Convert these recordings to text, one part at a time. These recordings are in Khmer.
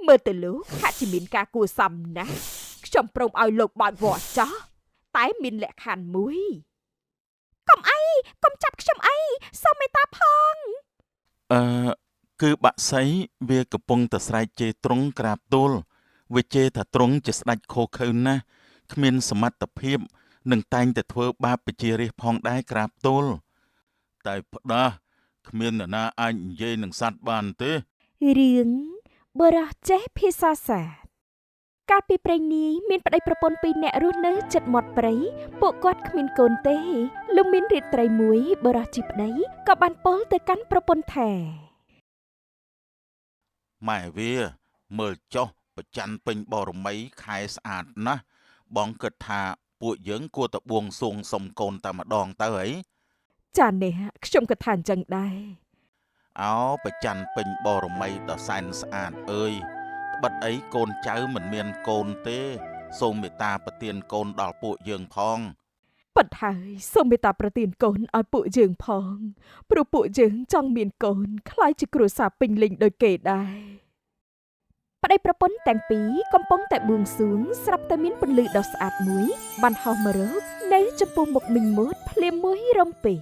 មើលទៅលោកហាក់ជាមានការគួរសមណាស់ខ្ញុំព្រមឲ្យលោកបើកវត្តចោះតែមានលក្ខខណ្ឌមួយកុំចាប់ខ្ញុំអីសូមមេត្តាផងគឺបាក់សីវាកំពុងតែស្រែកជេរទ្រង់ក្រាបទូលវាជេរថាទ្រង់ជាស្ដេចខូខើណាស់គ្មានសមត្ថភាពនឹងតែងតែធ្វើបាបប្រជារាស្ត្រផងដែរក្រាបទូលតែផ្ដាស់គ្មាននរណាអាចនិយាយនឹងសត្វបានទេរឿងបរោះចេះភាសាសាស្ត្រកាលពីព្រេងនាយមានប្តីប្រពន្ធពីរនាក់រស់នៅជិតមាត់ព្រៃពួកគាត់គ្មានកូនទេលុំមានរាត្រីមួយបរោះជីប្តីក៏បានពោលទៅកាន់ប្រពន្ធថាម៉ែវាមើលចុះប្រច័ណ្ឌពេញបរមីខែស្អាតណាស់បងគិតថាពួកយើងគួរតែបួងសួងសុំកូនតែម្ដងទៅហីចានេះខ្ញុំក៏ថាអញ្ចឹងដែរប្រច័ណ្ឌពេញបរមីដ៏សែនស្អាតអើយត្បិតអីកូនចៅមិនមានកូនទេសូមមេត្តាប្រទានកូនដល់ពួកយើងផងប៉ុន្តែសូមមេត្តាប្រទានកូនឲ្យពួកយើងផងព្រោះពួកយើងចង់មានកូនខ្លាយជាគ្រួសារពេញលេញដូចគេដែរប្តីប្រពន្ធទាំងពីរកំពុងតែបួងសួងស្រាប់តែមានពន្លឺដ៏ស្អាតមួយបានហោះមករកនៅចំពោះមុខមីងមត់ភ្លាមមួយរំពេ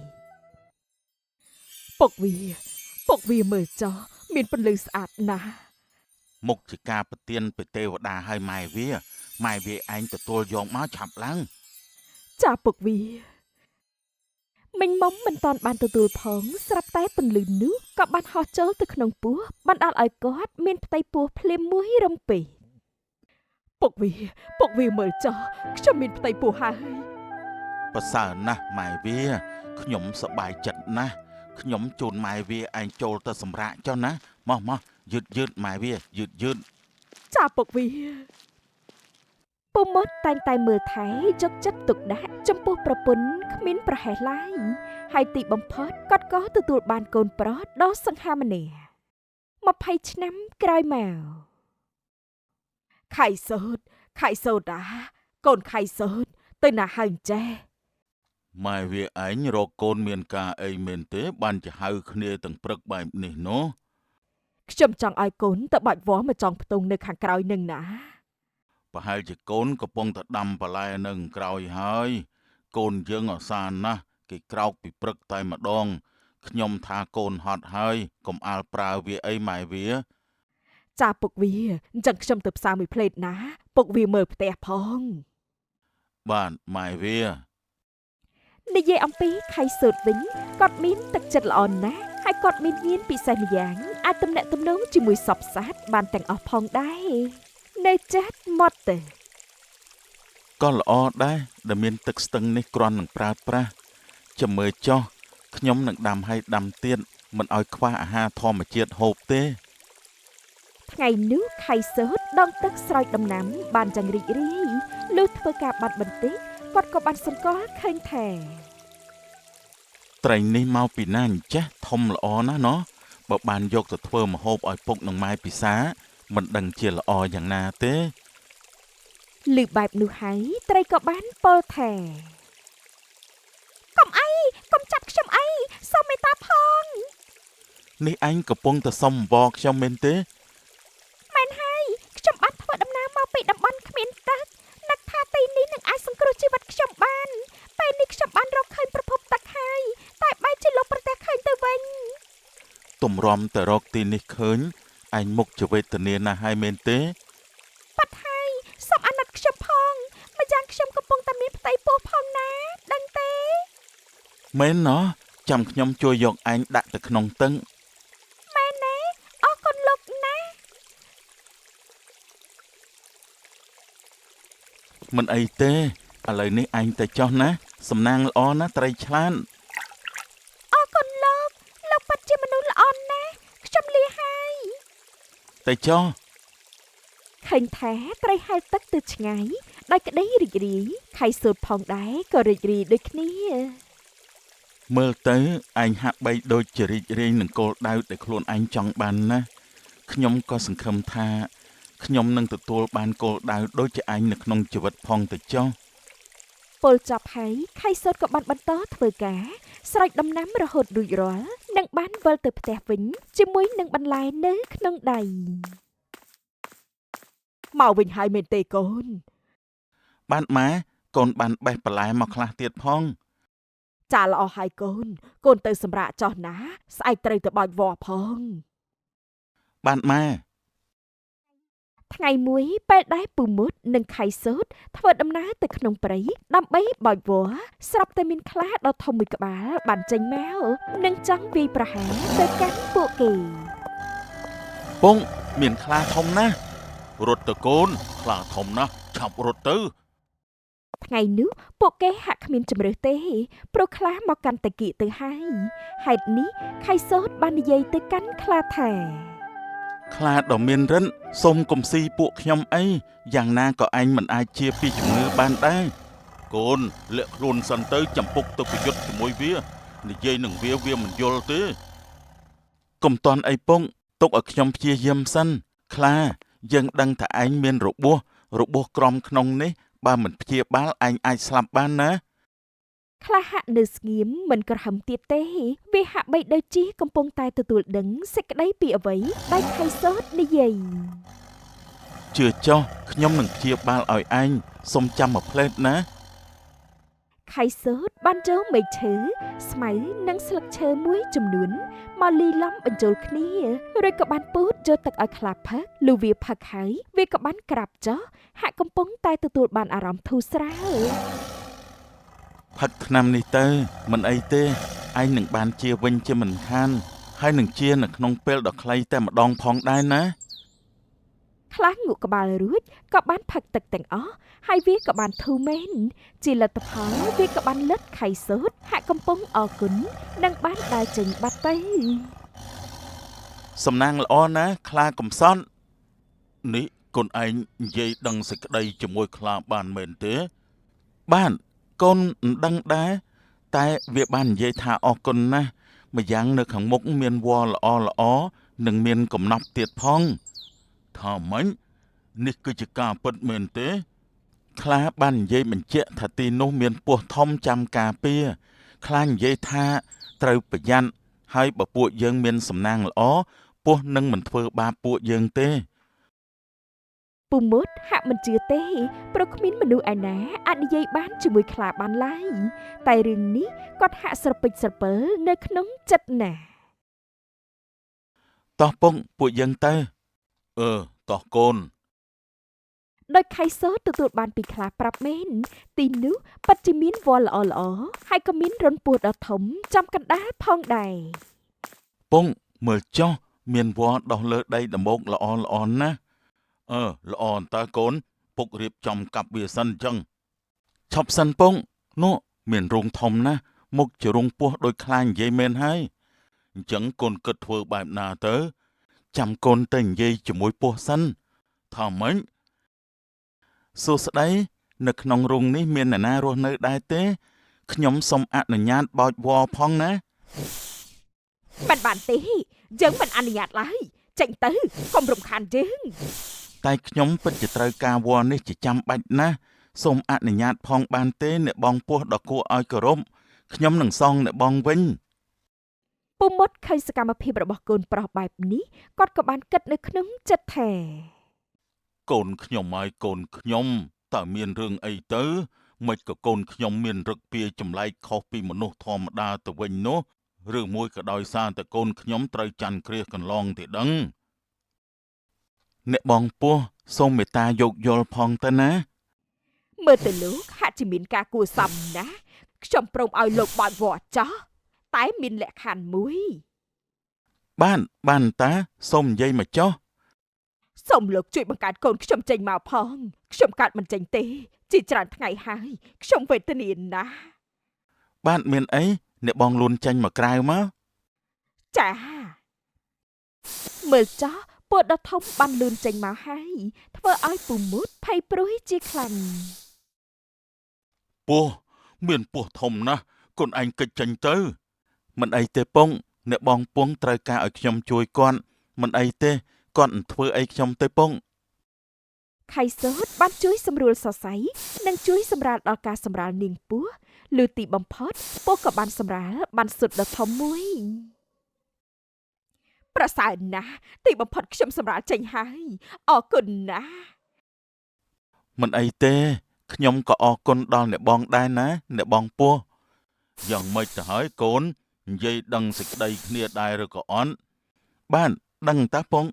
ពុកវាមើលចោះមានពន្លឺស្អាតណាស់មុខជាការប្រទានពីទេវតាឲ្យម៉ែវាឯងទទួលយកមកឆាប់ឡើងចាពុកវាមីងមុំមិនតាន់បានទទួលផងស្រាប់តែពន្លឺនោះក៏បានហោះចូលទៅក្នុងពោះបណ្ដាលឲ្យគាត់មានផ្ទៃពោះភ្លាមមួយរំពេពុកវាមើលចោះខ្ញុំមានផ្ទៃពោះហើយប្រសើរណាស់ម៉ែវាខ្ញុំសប្បាយចិត្តណាស់ខ្ញុំជូនម៉ែវាឯងចូលទៅសម្រាកចុះណាមកយឺតម៉ែវាយឺតចាពុកវាពុំមត់តែងតែមើលថែយកចិត្តទុកដាក់ចំពោះប្រពន្ធគ្មានប្រហែសឡើយហើយទីបំផុតគាត់ក៏ទទួលបានកូនប្រុសដ៏សង្ហាម្នាក់20ឆ្នាំក្រោយមកខៃសូតាកូនខៃសូតទៅណាហើយអញ្ចេះម៉ែវាឯងរកកូនមានការអីមែនទេបានជាហៅគ្នាទាំងព្រឹកបែបនេះនោះខ្ញុំចង់ឲ្យកូនទៅបាច់វាស់មកចង់ផ្ទងនៅខាងក្រោយនឹងណាប្រហែលជាកូនកំពុងតែដាំបន្លែនៅក្រោយហើយកូនយើងអសាណាស់គេក្រោកពីព្រឹកតែម្ដងខ្ញុំថាកូនហត់ហើយកុំអាលប្រើវាអីម៉ែវាចាពុកវាអញ្ចឹងខ្ញុំទៅផ្សារមួយផ្លេតណាពុកវាមើលផ្ទះផងបាទម៉ែវានិយាយអំពីខៃសូតវិញគាត់មានទឹកចិត្តល្អណាស់ហើយគាត់មានញាណពិសេសម្យ៉ាងអាចទំនាក់ទំនងជាមួយសពសត្វបានទាំងអស់ផងដែរនៅចាស់មាត់ទៅក៏ល្អដែរដែលមានទឹកស្ទឹងនេះគ្រាន់នឹងប្រើប្រាស់ចាំមើលចុះខ្ញុំនឹងដាំឲ្យដាំទៀតមិនឲ្យខ្វះអាហារធម្មជាតិហូបទេថ្ងៃនោះខៃសូតដងទឹកស្រោចដំណាំបានចង្រីករាយលុះធ្វើការបាត់បន្តិចគាត់ក៏បានសង្កល់ឃើញថាត្រីនេះមកពីណាអញ្ចេះធំល្អណាស់ណោះបើបានយកទៅធ្វើម្ហូបឲ្យពុកនឹងម៉ែពិសាមិនដឹងជាល្អយ៉ាងណាទេលឺបែបនោះហើយត្រីក៏បានពោលថាកុំចាប់ខ្ញុំអីសូមមេត្តាផងនេះឯងកំពុងតែសុំអង្វរខ្ញុំមែនទេមែនហើយខ្ញុំបានធ្វើដំណើរមកពីតំបន់គ្មានទឹកនឹកថាទីនេះនឹងអាចសង្គ្រោះជីវិតខ្ញុំបានពេលនេះខ្ញុំបានរកឃើញប្រភពទឹកហើយតែបែរជាលោកប្រទះឃើញទៅវិញទម្រាំតែរកទីនេះឃើញឯងមុខជាវេទនាណាស់ហើយមែនទេប៉ាត់ហើយសូមអាណិតខ្ញុំផងម្យ៉ាងខ្ញុំកំពុងតែមានផ្ទៃពោះផងណាដឹងទេមែនណោះចាំខ្ញុំជួយយកឯងដាក់ទៅក្នុងទឹកមែនទេអរគុណលោកណាមិនអីទេឥឡូវនេះឯងទៅចុះណាសំណាងល្អណាស់ត្រីឆ្លាតអរគុណលោកពិតជាមនុស្សល្អណាស់ខ្ញុំលាហើយទៅចុះឃើញថាត្រីហែលទឹកទៅឆ្ងាយដោយក្តីរីករាយខៃសូតផងដែរក៏រីករាយដូចគ្នាមើលទៅឯងហាក់បីដូចជារីករាយនឹងគោលដៅដែលខ្លួនឯងចង់បានណាខ្ញុំក៏សង្ឃឹមថាខ្ញុំនឹងទទួលបានគោលដៅដូចជាឯងនៅក្នុងជីវិតផងទៅចុះពលចប់ហើយខៃសូតក៏បានបន្តធ្វើការស្រោចដំណាំរហូតរួចរាល់និងបានវិលទៅផ្ទះវិញជាមួយនឹងបន្លែនៅក្នុងដៃ មកវិញហើយមែនទេកូន បាទម៉ែកូនបានបេះបន្លែមកខ្លះទៀតផង ចាល្អហើយកូនកូនទៅសម្រាកចោះណាស្អែកត្រូវទៅបោចវល្លិផង បាទម៉ែ ថ្ងៃមួយពេលដែលពូមុតនិងខៃសូតធ្វើដំណើរទៅក្នុងព្រៃដើម្បីបោចវល្លិស្រាប់តែមានខ្លាដ៏ធំមួយក្បាលបានចេញមកនិងចង់វាយប្រហារទៅកាន់ពួកគេ ពងមានខ្លាធំណាស់រត់ទៅកូនខ្លាធំណាស់ឆាប់រត់ទៅ ថ្ងៃនោះពួកគេហាក់គ្មានជំរឿសទេព្រោះខ្លាមកកាន់តែគៀកទៅហើយហេតុនេះខៃសូតបាននិយាយទៅកាន់ខ្លាថា ខ្លាដ៏មានរិទ្ធសូមកុំស៊ីពួកខ្ញុំអីយ៉ាងណាក៏ឯងមិនអាចជាពីជំងឺបានដែរកូនលាក់ខ្លួនសិនទៅចំពុកទៅប្រយុទ្ធជាមួយវានិយាយនឹងវាមិនយល់ទេកុំតន់អីពងទុកឲ្យខ្ញុំព្យាយាមសិនខ្លាយើងដឹងថាឯងមានរបួសក្រំក្នុងនេះបើមិនព្យាបាលឯងអាចស្លាប់បានណា ខ្លាហាក់នៅស្ងៀមមិនក្រហមទៀតទេវាហាក់បីដូចជាកំពុងតែទទួលដឹងសេចក្តីពីអ្វីដែលខៃសូតនិយាយ ជឿចុះខ្ញុំនឹងព្យាបាលឲ្យឯងសុំចាំមួយផ្លេតណា ខៃសូតបានចូលមែកឈើស្មៅនិងស្លឹកឈើមួយចំនួនមកលីឡំបញ្ចូលគ្នារួចក៏បានពូតយកទឹកឲ្យខ្លាផឹកលុះវាផឹកហើយវាក៏បានក្រាបចុះហាក់កំពុងតែទទួលបានអារម្មណ៍ធូរស្រាល ផឹកថ្នាំនេះទៅមិនអីទេឯងនឹងបានជាវិញជាមិនខានហើយនឹងជានៅក្នុងពេលដ៏ខ្លីតែម្ដងផងដែរណា ខ្លាងក់ក្បាលរួចក៏បានផឹកទឹកទាំងអស់ហើយវាក៏បានធូរមែនជាលទ្ធផលវាក៏បានលិតខៃសូតហាក់កំពុងអរគុណនិងបានដើរចេញបាត់ទៅ សំណាងល្អណាស់ខ្លាកំសត់នេះកូនឯងនិយាយដឹងសេចក្តីជាមួយខ្លាបានមែនទេបានកូនមិនដឹងដែរតែវាបាននិយាយថាអរគុណណាស់ម្យ៉ាងនៅខាងមុខមានវល្លិល្អនិងមានកំណប់ទៀតផងថាម៉េចនេះគឺជាការពិតមែនទេខ្លាបាននិយាយបញ្ជាក់ថាទីនោះមានពស់ធំចាំការពារខ្លានិយាយថាត្រូវប្រយ័ត្នហើយបើពួកយើងមានសំណាងល្អពស់នឹងមិនធ្វើបាបពួកយើងទេ ពូមុតហាក់មិនជឿទេព្រោះគ្មានមនុស្សឯណាអាចនិយាយបានជាមួយខ្លាបានឡើយតែរឿងនេះគាត់ហាក់ស្រពេចស្រពើនៅក្នុងចិត្តណាស់ តោះពងពួកយើងទៅតោះកូន ដោយខៃសូតទទួលបានពីខ្លាប្រាប់មែនទីនោះពិតជាមានវល្លិល្អហើយក៏មានរន្ធពស់ដ៏ធំចំកណ្ដាលផងដែរ ពងមើលចុះមានវល្លិដោះលើដីដំបូកល្អណាស់ល្អតើកូនពុករៀបចំកាប់វាសិនអញ្ចឹងឈប់សិនពងនោះមានរោងធំណាស់មុខជារោងពស់ដូចខ្លានិយាយមែនហើយអញ្ចឹងកូនគិតធ្វើបែបណាទៅចាំកូនទៅនិយាយជាមួយពស់សិនថាម៉េចសួស្ដីនៅក្នុងរោងនេះមានអ្នកណារស់នៅដែរទេខ្ញុំសូមអនុញ្ញាតបោចវល្លិផងណា មិនបានទេយើងមិនអនុញ្ញាតឡើយចេញទៅកុំរំខានយើង តែខ្ញុំពិតជាត្រូវការវល្លិនេះជាចាំបាច់ណាស់សូមអនុញ្ញាតផងបានទេអ្នកបងពស់ដ៏គួរឲ្យគោរពខ្ញុំនឹងសងអ្នកបងវិញ ពូមុតឃើញសកម្មភាពរបស់កូនប្រុសបែបនេះគាត់ក៏បានគិតនៅក្នុងចិត្តថា កូនខ្ញុំហើយកូនខ្ញុំតើមានរឿងអីទៅមិនក៏កូនខ្ញុំមានរឹកពីចម្លែកខុសពីមនុស្សធម្មតាទៅវិញនោះឬមួយក៏ដោយសារតែកូនខ្ញុំត្រូវច័ន្ទគ្រាសកន្លងទេដឹងអ្នកបងពស់សូមមេត្តាយោគយល់ផងទៅណា មើលទៅលោកហាក់ជាមានការគួរសមណាស់ខ្ញុំព្រមឲ្យលោកបោចវល្លិចោះតែមានលក្ខខណ្ឌមួយ បានតាសូមនិយាយមកចុះ សូមលោកជួយបង្កើតកូនខ្ញុំចេញមកផងខ្ញុំកើតមិនចេញទេជាច្រើនថ្ងៃហើយខ្ញុំវេទនាណាស់ បានមានអីអ្នកបងលួនចាញ់មកក្រៅមក ចាមើលចោះពស់ដ៏ធំបានលឿនចេញមកហើយធ្វើឲ្យពូមុតភ័យព្រួយជាខ្លាំង ពស់មានពស់ធំណាស់កូនឯងកិច្ចចេញទៅមិនអីទេពងអ្នកបងពងត្រូវការឲ្យខ្ញុំជួយគាត់មិនអីទេគាត់មិនធ្វើអីខ្ញុំទេពង ខៃសូតបានជួយសម្រួលសរសៃនិងជួយសម្រាលដល់ការសម្រាលនាងពស់លឺទីបំផុតពស់ក៏បានសម្រាលបានសុទ្ធដ៏ធំមួយប្រសើរណាស់ទីបំផុតខ្ញុំសម្រាលចេញហើយអរគុណណាស់ មិនអីទេខ្ញុំក៏អរគុណដល់អ្នកបងដែរណាអ្នកបងពោះយ៉ាងម៉េចទៅហើយកូននិយាយដឹងសេចក្តីគ្នាដែរឬក៏អត់បានដឹងតាពង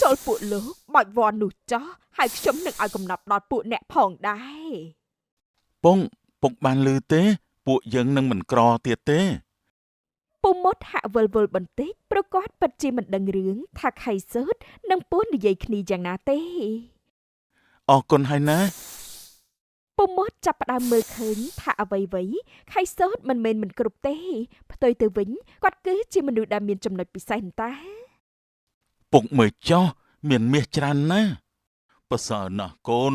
ចូលពួកលោកបាច់វ័ននោះចោះហើយខ្ញុំនឹងឲ្យកំណត់ដល់ពួកអ្នកផងដែរ ពងពុកបានឮទេពួកយើងនឹងមិនក្រទៀតទេ ពុំមត់ហាក់វិលបន្តិចព្រោះគាត់ពិតជាមិនដឹងរឿងថាខៃសឺតនិងពស់និយាយគ្នាយ៉ាងណាទេ អរគុណហើយណា ពុំមត់ចាប់ផ្ដើមមើលឃើញថាអ្វីខៃសឺតមិនមែនមិនគ្រប់ទេផ្ទុយទៅវិញគាត់គឺជាមនុស្សដែលមានចំណុចពិសេសតា ពុកមើលចោះមានមាសច្រើនណាស់ប្រសើរណាស់កូន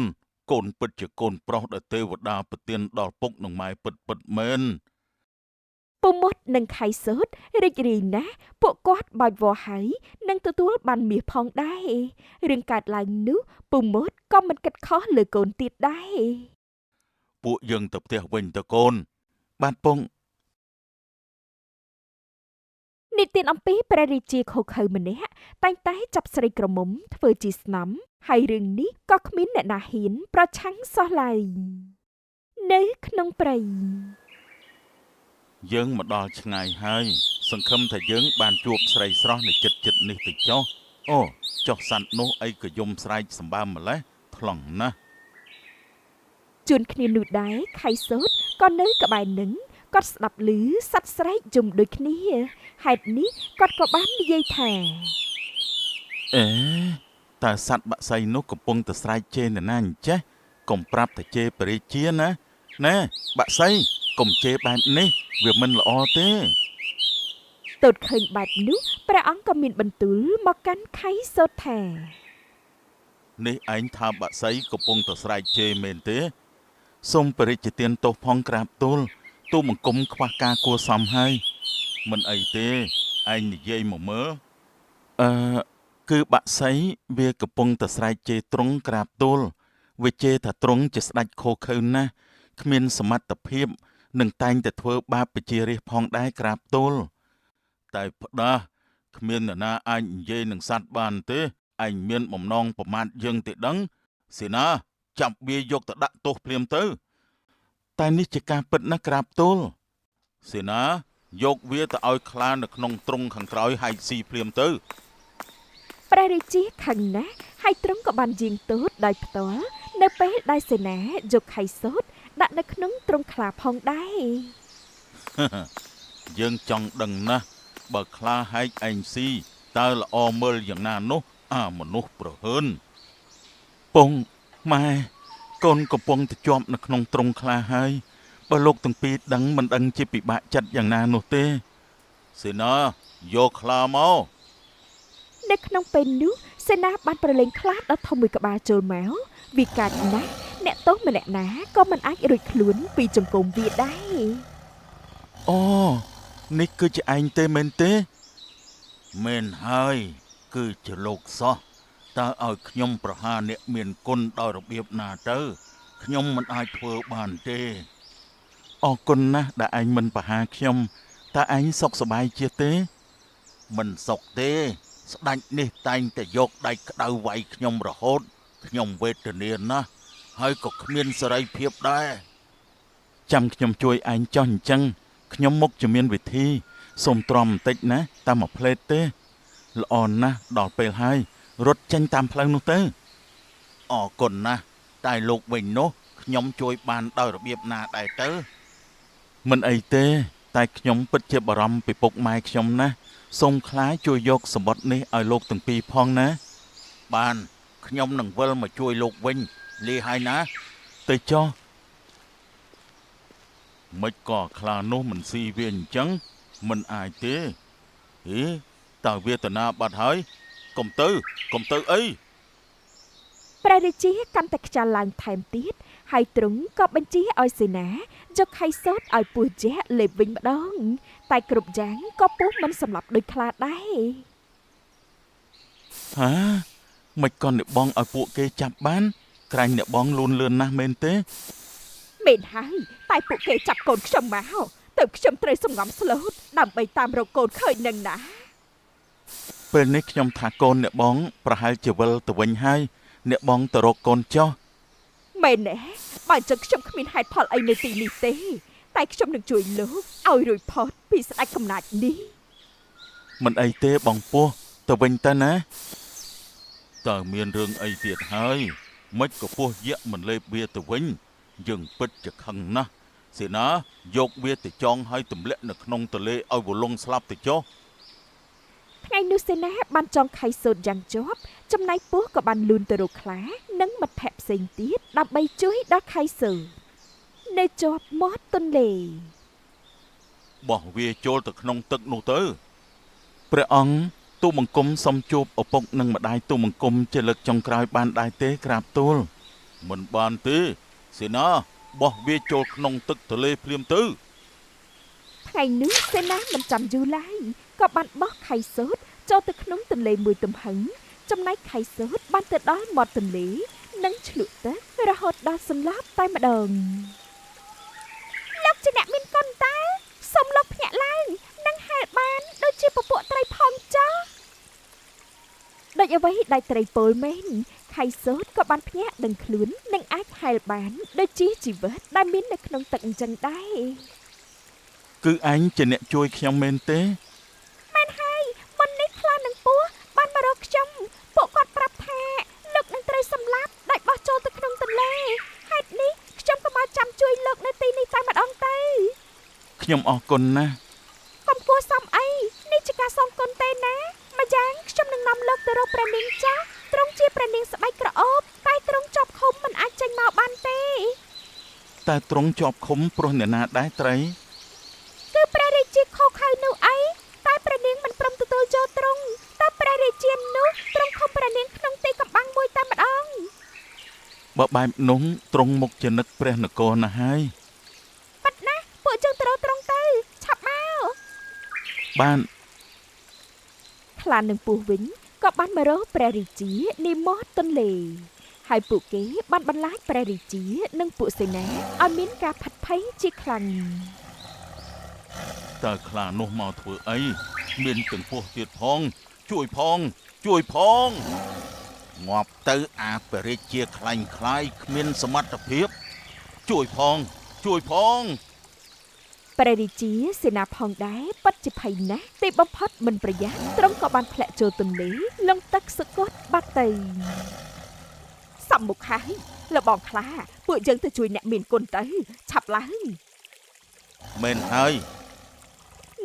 កូនពិតជាកូនប្រុសដែលទេវតាប្រទានដល់ពុកនិងម៉ែពិតមែន ពុំមត់និងខៃសឺតរីករាយណាស់ពួកគាត់បាច់វល់ហើយនឹងទទួលបានមាសផងដែររឿងកើតឡើងនោះពុំមត់ក៏មិនគិតខុសលើកូនទៀតដែរ ពួកយើងទៅផ្ទះវិញទៅកូនបាទពង និទានអំពីព្រះរាជាខូខើម្នាក់តែងតែចាប់ស្រីក្រមុំធ្វើជាស្នំហើយរឿងនេះក៏គ្មានអ្នកណាហ៊ានប្រឆាំងសោះឡើយនៅក្នុងព្រៃ យើងមកដល់ឆ្ងាយហើយសង្ឃឹមថាយើងបានជួបស្រីស្រស់នៅចិត្តនេះទៅចុះអូចុះសัตว์នោះអីក៏យំស្រែកសម្បើមម្លេះថ្លង់ណាស់ ជួនគ្នានោះដែរខៃសូតក៏នៅក្បែរនឹងគាត់ស្ដាប់ឮសត្វស្រែកយំដូចគ្នាហេតុនេះគាត់ក៏បាននិយាយថា អេតើសัตว์បាក់សៃនោះកំពុងតែស្រែកជេរនរណាអញ្ចេះកុំប្រាប់តែជេរព្រះរាជាណាណែបាក់សៃកុំជេរបែបនេះវាមិនល្អទេ ទតឃើញបែបនោះព្រះអង្គក៏មានបន្ទូលមកកាន់ខៃសូតថា នេះឯងថាបាក់សៃកំពុងតែស្រែកជេរមែនទេសូមព្រះរាជទានទោសផងក្រាបទូលទូបង្គំខ្វះការគួរសមហើយមិនអីទេឯងនិយាយមកមើលគឺបាក់សៃវាកំពុងតែស្រែកជេរទ្រង់ក្រាបទូលវាជេរថាទ្រង់ជាស្ដេចខូខើណាស់គ្មានសមត្ថភាពនឹងតែងតែធ្វើបាបប្រជារាស្ត្រផងដែរក្រាបទូលតែផ្ដាស់គ្មាននរណាអាចនិយាយនឹងសัตว์បានទេឯងមានបំណងប្រមាថយើងទេដឹងសេនាចាប់វាយកទៅដាក់ទោសភ្លាមទៅតែនេះជាការពិតណាស់ក្រាបទូលសេនាយកវាទៅឲ្យខ្លានៅក្នុងទ្រុងខាងក្រោយហែកស៊ីភ្លាមទៅ ព្រះរាជាខឹងណាស់ហើយទ្រង់ក៏បានយាងទូតដោយផ្ទាល់នៅពេលដែលសេនាយកខៃសូតដាក់នៅក្នុងទ្រុងខ្លាផងដែរ យើងចង់ដឹងណាស់បើខ្លាហែកឯងស៊ីតើល្អមើលយ៉ាងណានោះអាមនុស្សប្រហើនពងម៉ែកូនកំពុងតែជាប់នៅក្នុងទ្រុងខ្លាហើយបើលោកទាំងពីរដឹងមិនដឹងជាពិបាកចិត្តយ៉ាងណានោះទេសេនាយកខ្លាមក នៅក្នុងពេលនោះសេនាបានប្រឡែងខ្លាដ៏ធំមួយក្បាលចូលមកវាកាចណាស់អ្នកទោសម្នាក់ណាក៏មិនអាចរួចខ្លួនពីចង្គំវាដែរ អូនេះគឺជាឯងទេមែនទេមែនហើយគឺជាលោកសោះតើឲ្យខ្ញុំប្រហារអ្នកមានគុណដោយរបៀបណាទៅខ្ញុំមិនអាចធ្វើបានទេអរគុណណាស់ដែលឯងមិនប្រហារខ្ញុំតើឯងសុខសប្បាយជាទេមិនសុខទេស្ដេចនេះតែងតែយកដៃក្តៅវាយខ្ញុំរហូតខ្ញុំវេទនាណាស់ហើយក៏គ្មានសេរីភាពដែរចាំខ្ញុំជួយឯងចុះអញ្ចឹងខ្ញុំមុខជាមានវិធីសូមទ្រាំបន្តិចណាតាមមួយផ្លេតទេល្អណាស់ដល់ពេលហើយរត់ចេញតាមផ្លូវនោះទៅអរគុណណាស់តែលោកវិញនោះខ្ញុំជួយបានដោយរបៀបណាដែរទៅមិនអីទេតែខ្ញុំពិតជាបារម្ភពីពុកម៉ែខ្ញុំណាស់សូមខ្លាចជួយយកសម្បត្តិនេះឲ្យលោកទាំងពីរផងណាបានខ្ញុំនឹងវិលមកជួយលោកវិញលាហើយណាទៅចុះមិនក៏ខ្លានោះមិនស៊ីវាអញ្ចឹងមិនអាចទេហេតើវាតាណាបាត់ហើយកុំទៅអី ព្រះរាជាកាន់តែខ្ចាល់ឡើងថែមទៀតហើយទ្រង់ក៏បញ្ជាឲ្យសេនាយកខៃសូតឲ្យពស់ជះលេបវិញម្ដងតែគ្រប់យ៉ាងក៏ពស់មិនសម្លាប់ដូចខ្លាដែរហាមិនក៏អ្នកបងឲ្យពួកគេចាប់បានក្រែងអ្នកបងលូនលឿនណាស់មែនទេ មែនហើយតែពួកគេចាប់កូនខ្ញុំមកទៅខ្ញុំត្រូវសំងំស្លូតដើម្បីតាមរកកូនឃើញនឹងណា ពេលនេះខ្ញុំថាកូនអ្នកបងប្រហែលជាវិលទៅវិញហើយអ្នកបងទៅរកកូនចុះ មែនទេបើអញ្ចឹងខ្ញុំគ្មានហេតុផលអីនៅទីនេះទេតែខ្ញុំនឹងជួយលោកឲ្យរួចផុតពីស្ដេចកំណាចនេះ មិនអីទេបងពោះទៅវិញទៅណាតើមានរឿងអីទៀតហើយមិនក៏ពោះយៈមិនលេបវាទៅវិញយើងពិតជាខឹងណាស់សេនាយកវាទៅចងឲ្យទម្លាក់នៅក្នុងទន្លេឲ្យវលងស្លាប់ទៅចុះ ថ្ងៃនោះសេនាបានចងខៃសូត្រយ៉ាងជាប់ចំណែកពស់ក៏បានលូនទៅរកខ្លានិងមិត្តភ័ក្តិផ្សេងទៀតដើម្បីជួយដល់ខៃសូត្រនៅជាប់មាត់ទន្លេ បោះវាចូលទៅក្នុងទឹកនោះទៅព្រះអង្គទូលបង្គំសុំជួបឪពុកនិងម្ដាយទូលបង្គំជាលើកចុងក្រោយបានដែរទេក្រាបទូលមិនបានទេសេនាបោះវាចូលក្នុងទឹកទន្លេភ្លាមទៅ ថ្ងៃនោះសេនាមិនចាំយូរឡើយក៏បានបោះខៃសូត្រចូលទៅក្នុងទន្លេមួយទំហឹងចំណែកខៃសូត្របានទៅដល់មាត់ទន្លេនិងឆ្លក់ទឹករហូតដល់សន្លប់តែម្ដងលោកជាអ្នកមានគុណតើសូមលោកភ្ញាក់ឡើងនិងហែលបានដូចជាពពួកត្រីផងចុះដូចអ្វីដែលត្រីពោលមែនខៃសូត្រក៏បានភ្ញាក់ដឹងខ្លួននិងអាចហែលបានដូចជាជីវិតដែលមាននៅក្នុងទឹកអញ្ចឹងដែរ គឺឯងជាអ្នកជួយខ្ញុំមែនទេ មែនហើយមុននេះខ្លានឹងពស់បានមករកខ្ញុំពួកគាត់ប្រាប់ថាលោកនឹងត្រូវសម្លាប់ដាច់បោះចូលទៅក្នុងទន្លេហេតុនេះខ្ញុំក៏មកចាំជួយលោកនៅទីនេះតែម្ដងទៅ ខ្ញុំអរគុណណាស់ កុំគួរសមអីនេះជាការសងគុណទេណាម្យ៉ាងខ្ញុំនឹងនាំលោកទៅរកព្រះនាងចាស់ទ្រង់ជាព្រះនាងស្បែកក្រអូបតែទ្រង់ជាប់ឃុំមិនអាចចេញមកបានទេ តែទ្រង់ជាប់ឃុំព្រោះអ្នកណាដែរត្រី គឺព្រះរាជាខុសខើនោះអីតែព្រះនាងមិនព្រមទទួលយកទ្រង់តែព្រះរាជានោះទ្រង់ឃុំព្រះនាងក្នុងទីកំបាំងមួយតែម្ដង បើបែបនោះទ្រង់មុខជានឹកព្រះនគរណាស់ហើយ ប៉ាត់ណាពួកយើងទៅរកទ្រង់ទៅឆាប់មក បាន ខ្លានឹងពស់វិញក៏បានមករកព្រះរាជានាមាត់ទន្លេហើយពួកគេបានបន្លាចព្រះរាជានិងពួកសេនាឲ្យមានការផាត់ភ័យជាខ្លាំង តើខ្លានោះមកធ្វើអីមានទាំងពោះទៀតផងជួយផងងាប់ទៅអាបរិជាខ្លាញ់ខ្លាយគ្មានសមត្ថភាពជួយផង ព្រះរាជាសេនាផងដែរពិតជាភ័យណាស់ទីបំផុតមិនប្រយ័ត្នទ្រង់ក៏បានធ្លាក់ចូលទន្លេលងទឹកសកត់បាត់ទៅសំមុខហើយលបងខ្លាពួកយើងទៅជួយអ្នកមានគុណទៅឆាប់ឡើង មែនហើយ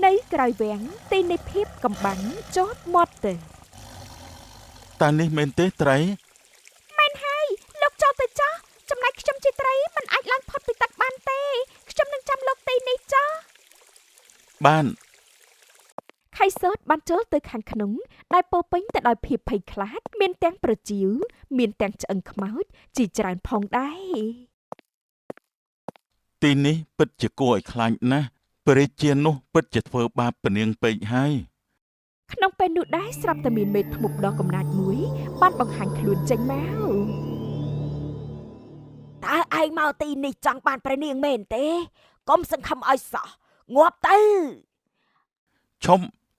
នៅក្រៅវាំងទីនៃភាពកំបាំងជាប់មាត់ទៅ តើនេះមែនទេត្រី មែនហើយលោកចូលទៅចោះចំណែកខ្ញុំជាត្រីមិនអាចឡើងផុតពីទឹកបានទេខ្ញុំនឹងចាំលោកទីនេះចោះ បាន ខៃសូត្របានចូលទៅខាងក្នុងដែលពោរពេញទៅដោយភាពភ័យខ្លាចមានទាំងប្រជៀវមានទាំងឆ្អឹងខ្មោចជាច្រើនផងដែរ ទីនេះពិតជាគួរឲ្យខ្លាចណាស់ព្រះរាជានោះពិតជាធ្វើបាបពនាងពេកហើយ ក្នុងពេលនោះដែរស្រាប់តែមានមេធ្មប់ដ៏កំណាចមួយបានបង្ហាញខ្លួនចេញមកតើឯងមកទីនេះចង់បានព្រះនាងមែនទេកុំសង្ឃឹមឲ្យសោះងាប់ទៅ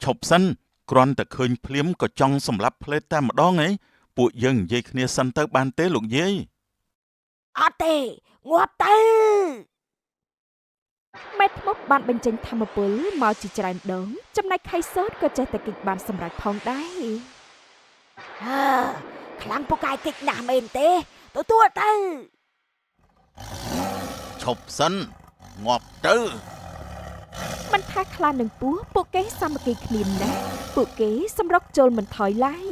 ឈប់សិនគ្រាន់តែឃើញភ្លាមក៏ចង់សម្លាប់ផ្លេតតែម្ដងឯងពួកយើងនិយាយគ្នាសិនទៅបានទេលោកយាយ អត់ទេងាប់ទៅមេធ្មប់បានបញ្ចេញធម្មពលមកជាច្រើនដងចំណែកខៃសូត្រក៏ចេះតែគេចបានសម្រេចផងដែរខ្លាំងពូកែគេចណាស់មែនទេទទួលទៅ ឈប់សិនងាប់ទៅ មិនថាខ្លានឹងពស់ពួកគេសាមគ្គីគ្នាណាស់ពួកគេសម្រុកចូលមិនថយឡើយ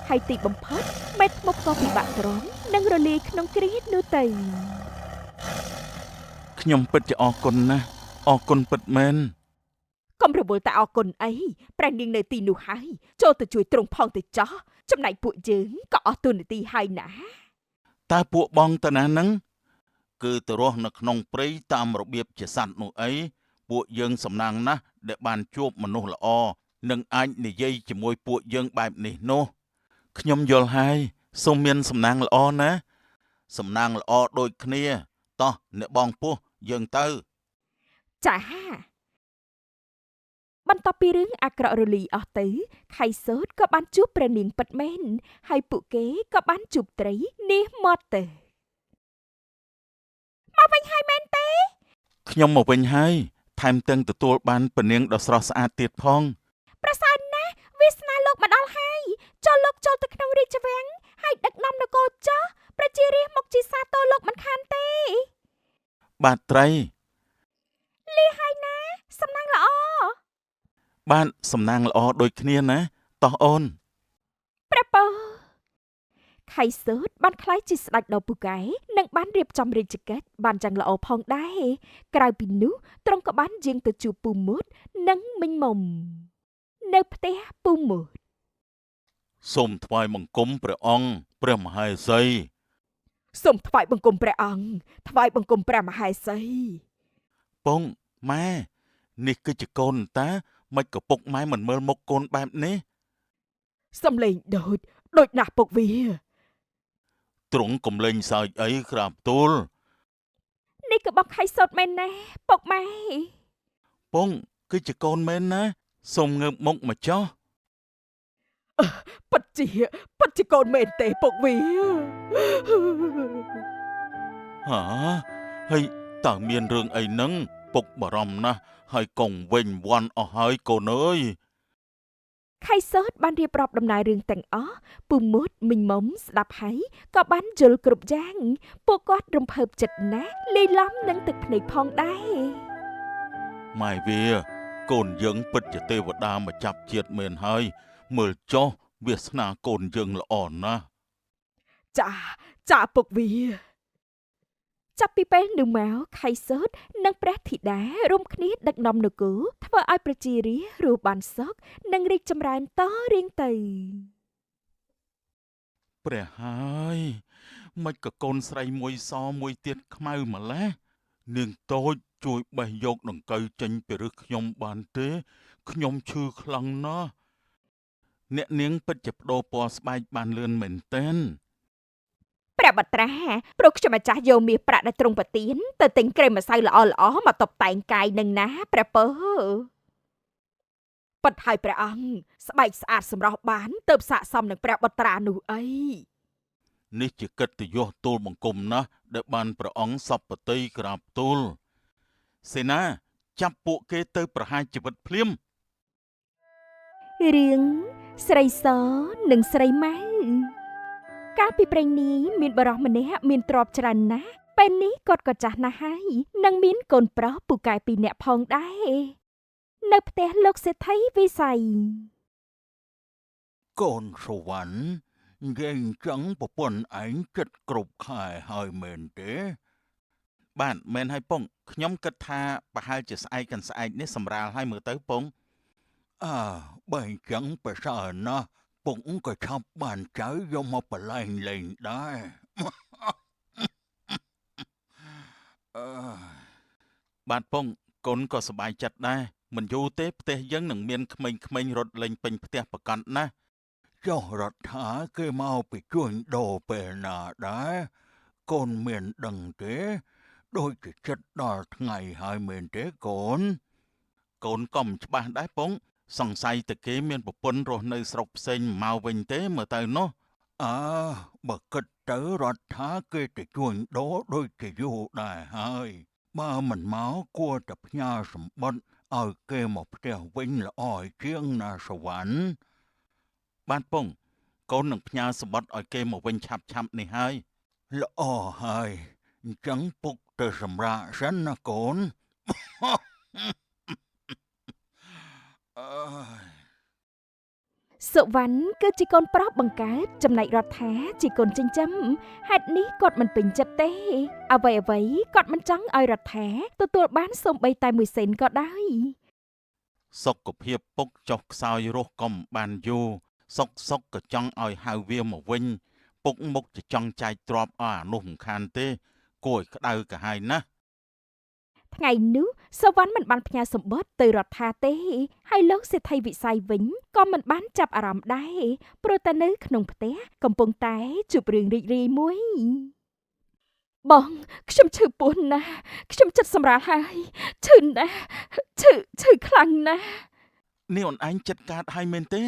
ហើយទីបំផុតមេធ្មប់ក៏ពិបាកទ្រាំនិងរលាយក្នុងគ្រានោះទៅ ខ្ញុំពិតជាអរគុណណាស់អរគុណពិតមែន កុំរវល់តែអរគុណអីព្រះនាងនៅទីនោះហើយចូលទៅជួយទ្រង់ផងទៅចោះចំណែកពួកយើងក៏អស់ទូនាទីហើយណា តើពួកបងតាណានឹងគឺទៅរស់នៅក្នុងព្រៃតាមរបៀបជាសត្វនោះអីពួកយើងសំណាងណាស់ដែលបានជួបមនុស្សល្អនិងអាចនិយាយជាមួយពួកយើងបែបនេះនោះខ្ញុំយល់ហើយសូមមានសំណាងល្អណាសំណាងល្អដូចគ្នាតោះអ្នកបងពោះយើងទៅ ចាបន្ទាប់ពីរឿងអាក្រក់រលីអស់ទៅខៃសូត្រក៏បានជួបព្រះនាងពិតមែនហើយពួកគេក៏បានជួបត្រីនាងមាត់ទៅ វិញហើយមែនទេ ខ្ញុំមកវិញហើយថែមទាំងទទួលបានពនាងដ៏ស្រស់ស្អាតទៀតផង ប្រសើរណាស់វាសនាលោកមកដល់ហើយចូលលោកចូលទៅក្នុងរាជវាំងហើយដឹកនាំនគរចុះប្រជារាស្ត្រមកជាសាទរលោកមិនខានទេ បាទត្រី លីហើយណាសំណាងល្អ បាទសំណាងល្អដូចគ្នាណាតោះអូន ព្រះពរខៃសឺតបានខ្លាយជាស្ដេចដ៏ពូកែនិងបានរៀបចំរាជកិច្ចបានយ៉ាងល្អផងដែរក្រៅពីនោះទ្រង់ក៏បានយាងទៅជួបពូមុតនិងមីងមុំនៅផ្ទះពូមុត សូមថ្វាយបង្គំព្រះអង្គព្រះមហេសី សូមថ្វាយបង្គំព្រះអង្គថ្វាយបង្គំព្រះមហេសី ពងម៉ែនេះគឺជាកូនតាមិនក៏ពុកម៉ែមិនមើលមុខកូនបែបនេះ សំលេងដូចណាស់ពុកវា ទ្រង់កំលែងសើចអីក្រាបទូល នេះក៏បងខៃសឺតមែនណាពុកម៉ែ ពងគឺជាកូនមែនណាសូមងើបមុខមកចុះ ពិតជាកូនមែនទេពុកវា ហាហើយតើមានរឿងអីហ្នឹងពុកបារម្ភណាស់ហើយកងវិញវាន់អស់ហើយកូនអើយ ខៃសឺតបានរៀបរាប់ដំណើររឿងទាំងអស់ពូមុតមីងមុំស្ដាប់ហើយក៏បានយល់គ្រប់យ៉ាងពួកគាត់រំភើបចិត្តណាស់លាយឡំនឹងទឹកភ្នែកផងដែរ ម៉ែវាកូនយើងពិតជាទេវតាមកចាប់ជាតិមែនហើយមើលចុះវាសនាកូនយើងល្អណាស់ ចាពុកវាចាប់ពីពេលនោះមកខៃសឺតនិងព្រះធីតារួមគ្នាដឹកនាំនគរធ្វើឲ្យប្រជារាស្ត្ររស់បានសុខនិងរីកចម្រើនតរៀងទៅ ព្រះហើយមិនក៏កូនស្រីមួយសមួយទៀតខ្មៅម្លេះនាងតូចជួយបេះយកដង្កូវចេញពីរឹសខ្ញុំបានទេខ្ញុំឈឺខ្លាំងណាស់អ្នកនាងពិតជាបដូរពណ៌ស្បែកបានលឿនមែនទែន ព្រះបត្រាព្រោះខ្ញុំម្ចាស់យកមាសប្រាក់ដែលទ្រង់ប្រទានទៅទិញក្រែមម្សៅល្អៗមកតុបតែងកាយនឹងណាព្រះពើប៉ិតហើយព្រះអង្គស្បែកស្អាតសម្រស់បានទៅស័ក្តិសមនឹងព្រះបត្រានោះអី នេះជាកិត្តិយសទូលបង្គំណាស់ដែលបានព្រះអង្គសពតិក្រាបទូលសេនាចាប់ពួកគេទៅប្រហារជីវិតភ្លាម រឿងស្រីសនិងស្រីម៉ៅកាលពីព្រេងនេះមានបរិសម្នាក់មានទ្រព្យច្រើនណាស់ពេលនេះគាត់ក៏ចាស់ណាស់ហើយនិងមានកូនប្រុសពូកែ2នាក់ផងដែរនៅផ្ទះលោកសេដ្ឋីវិស័យក ូនសវណ្ណនិយាយចឹងប្រពន្ធឯងចិត្តគ្រប់ខែហើយមែនទេបាទមែនហើយពងខ្ញុំគិតថាប្រហែលជាស្អែកកាន់ស្អែកនេះសម្រាលហើយមើលទៅពងបើអញ្ចឹងប្រសើរណាស់ពងក៏ឆាប់បានចៅយកមកបលែងលេងដែរ បាទពងកូនក៏សប្បាយចិត្តដែរមិនយូរទេផ្ទះយើងនឹងមានក្មេងៗរត់លេងពេញផ្ទះប្រកាសណាស់ចុះរដ្ឋាគេមកពីជួញដូរពេលណាដែរកូនមានដឹងទេដូចជាចិត្តដល់ថ្ងៃហើយមែនទេកូនកូនក៏មិនច្បាស់ដែរពងសង្ស័យតែគេមានប្រពន្ធរស់នៅស្រុកផ្សេងមកវិញទេមើលទៅនោះបើគិតទៅរដ្ឋាគេទៅជួញដូរដូចជាយូរដែរហើយបើមិនមកគួរតែផ្ញើសម្បត្តិឲ្យគេមកផ្ទះវិញល្អជាងណាសវណ្ណបានពងកូននឹងផ្ញើសម្បត្តិឲ្យគេមកវិញឆាប់នេះហើយល្អហើយអញ្ចឹងពុកទៅសម្រាកសិនណាកូន សុវណ្ណគឺជាកូនប្រុសបង្កើតចំណែករដ្ឋាជាកូនចិញ្ចឹមហេតុនេះគាត់មិនពេញចិត្តទេអ្វីគាត់មិនចង់ឲ្យរដ្ឋាទទួលបានសូម្បីតែមួយសេនក៏ដោយ សុខភាពពុកចុះខ្សោយរស់ក៏មិនបានយូរសុកក៏ចង់ឲ្យហៅវាមកវិញពុកមុខจะចង់ចែកទ្រព្យអានោះមិនខានទេគួរឲ្យក្តៅកាហាយណាស់ ថ្ងៃនោះសុវណ្ណមិនបានផ្ញើសម្បត្តិទៅរដ្ឋាទេហើយលោកសេដ្ឋីវិស័យវិញក៏មិនបានចាប់អារម្មណ៍ដែរព្រោះតែនៅក្នុងផ្ទះកំពុងតែជួបរឿងរីករាយមួយបងខ្ញុំឈឺពោះណាស់ខ្ញុំចិត្តសម្រាលហើយឈឺណាស់ឈឺខ្លាំងណាស់ នេះអូនឯងចិត្តកាតហើយមែនទេ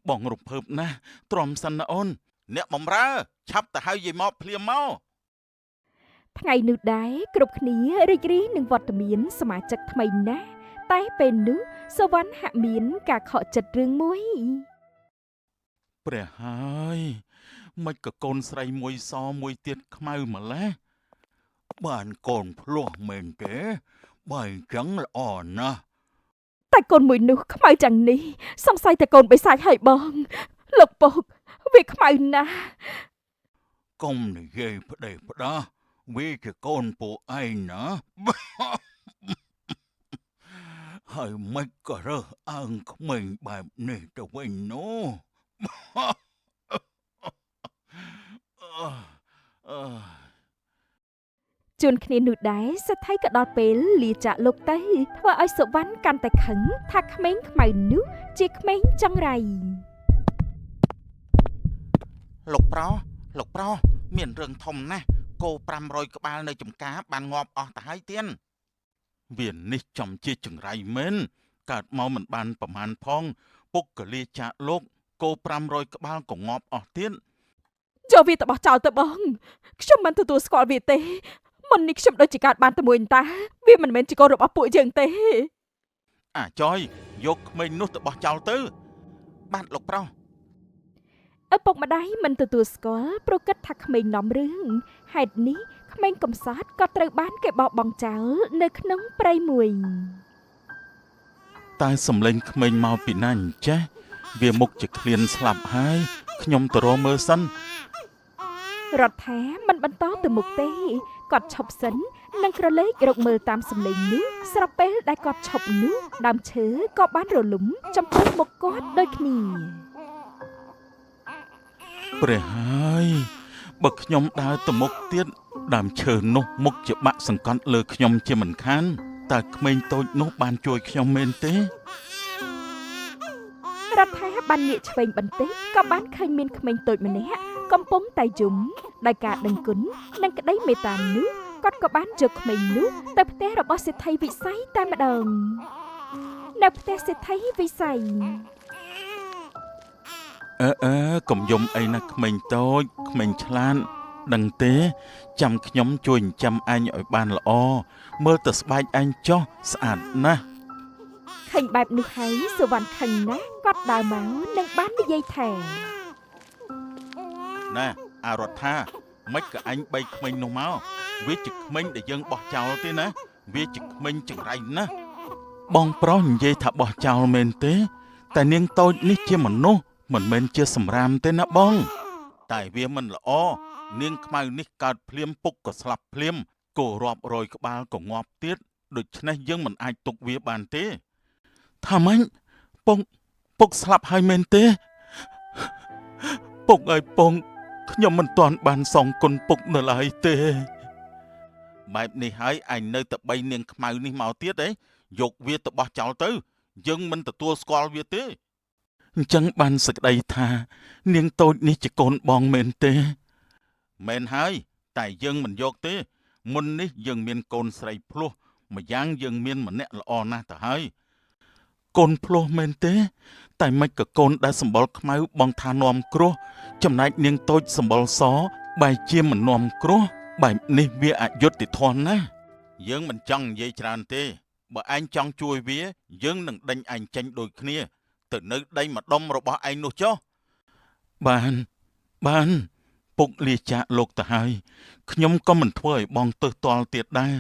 បងរំភើបណាស់ទ្រាំសិនណាអូនអ្នកបំរើឆាប់ទៅហៅយាយមកភ្លាមមក ថ្ងៃនោះដែរគ្រប់គ្នារីករាយនឹងវត្តមានសមាជិកថ្មីណាស់តែពេលនោះសវណ្ណហាក់មានការខកចិត្តរឿងមួយ ព្រះហើយមិនក៏កូនស្រីមួយសមួយទៀតខ្មៅម្ល៉េះបានកូនភ្លោះមែនទេបើអញ្ចឹងល្អណាស់ តែកូនមួយនោះខ្មៅយ៉ាងនេះសង្ស័យតែកូនបិសាចហើយបងលោកពុកវាខ្មៅណាស់ កុំនិយាយផ្ដេសផ្ដាសវាជាកូនពួកឯងណា ហើយមិនក៏រើសអើងក្មេងបែបនេះទៅវិញនោះ ជួនគ្នានោះដែរសេដ្ឋីក៏ដល់ពេលលាចាកលោកទៅធ្វើឲ្យសុវណ្ណកាន់តែខឹងថាក្មេងខ្មៅនោះជាក្មេងចង្រៃ លោកប្រុសមានរឿងធំណាស់គោ500ក្បាលនៅចំការបានងាប់អស់ទៅហើយទៀនវានេះចំជាចង្រៃមែនកើតមកមិនបានប្រមាណផងពុកកលាចាកលោកគោ500ក្បាលក៏ងាប់អស់ទៀត ចូលវាទៅបោះចោលទៅបងខ្ញុំមិនទទួលស្គាល់វាទេមុននេះខ្ញុំដូចជាកើតបានតែមួយតាវាមិនមែនជាកូនរបស់ពួកយើងទេ អាចយយកក្មេងនោះទៅបោះចោលទៅបាទលោកប្រុស ឪពុកម្ដាយមិនទទួលស្គាល់ព្រោះគិតថាក្មេងនាំរឿងហេតុនេះក្មេងកំសត់ក៏ត្រូវបានគេបោះបង់ចោលនៅក្នុងព្រៃមួយ តែសំឡេងក្មេងមកពីណាអញ្ចេះវាមុខជាឃ្លានស្លាប់ហើយខ្ញុំទៅរកមើលសិន រដ្ឋាមិនបន្តទៅមុខទេគាត់ឈប់សិននិងក្រឡេករកមើលតាមសំឡេងនេះស្រាប់ពេលដែលគាត់ឈប់នោះដើមឈើក៏បានរលំចំពោះមុខគាត់ដូចគ្នា ព្រះហើយបើខ្ញុំដើរទៅមុខទៀតដើមឈើនោះមុខជាបាក់សង្កត់លើខ្ញុំជាមិនខានតើក្មេងតូចនោះបានជួយខ្ញុំមែនទេ រដ្ឋាបានងាកឆ្វេងបន្តិចក៏បានឃើញមានក្មេងតូចម្នាក់កំពុងតែយំដោយការដឹងគុណនិងក្តីមេត្តានោះគាត់ក៏បានយកក្មេងនោះទៅផ្ទះរបស់សេដ្ឋីវិស័យតែម្ដងនៅផ្ទះសេដ្ឋីវិស័យ កុំយំអីណាក្មេងតូចក្មេងឆ្លាតដឹងទេចាំខ្ញុំជួយចិញ្ចឹមអញឲ្យបានល្អមើលទៅស្បែកអញចុះស្អាតណាស់ ឃើញបែបនោះហើយសុវណ្ណខឹងណាស់គាត់ដើរមកនិងបាននិយាយថា ណែអរដ្ឋាមិនក៏អញបីក្មេងនោះមកវាជាក្មេងដែលយើងបោះចោលទេណាវាជាក្មេងចង្រៃណាស់បងប្រុសនិយាយថាបោះចោលមែនទេតែនាងតូចនេះជាមនុស្សមិនមែនជាសម្រាមទេណាបងតែវាមិនល្អនាងខ្មៅនេះកើតភ្លាមពុកក៏ស្លាប់ភ្លាមគោរាប់រយក្បាលក៏ងាប់ទៀតដូច្នេះយើងមិនអាចទុកវាបានទេថាម៉េចពុកស្លាប់ហើយមែនទេពុកអើយពងខ្ញុំមិនទាន់បានសងគុណពុកនៅឡើយទេបែបនេះហើយអញនៅតែបីនាងខ្មៅនេះមកទៀតឯងយកវាទៅបោះចោលទៅយើងមិនទទួលស្គាល់វាទេអញ្ចឹងបានសេចក្តីថានាងតូចនេះជាកូនបងមែនទេមែនហើយតែយើងមិនយកទេមុននេះយើងមានកូនស្រីភ្លោះម្យ៉ាងយើងមានម្នាក់ល្អណាស់ទៅហើយកូនភ្លោះមែនទេតែមិនក៏កូនដែលសម្បល់ខ្មៅបងថានាំគ្រោះចំណែកនាងតូចសម្បល់សបែរជាមិននាំគ្រោះបែបនេះវាអយុត្តិធម៌ណាស់យើងមិនចង់និយាយច្រើនទេបើឯងចង់ជួយវាយើងនឹងដេញឯងចេញដូចគ្នាទៅនៅដីម្ដុំរបស់ឯងនោះចុះបានពុកលាចាកលោកទៅហើយខ្ញុំក៏មិនធ្វើឲ្យបងទើសទាល់ទៀតដែរ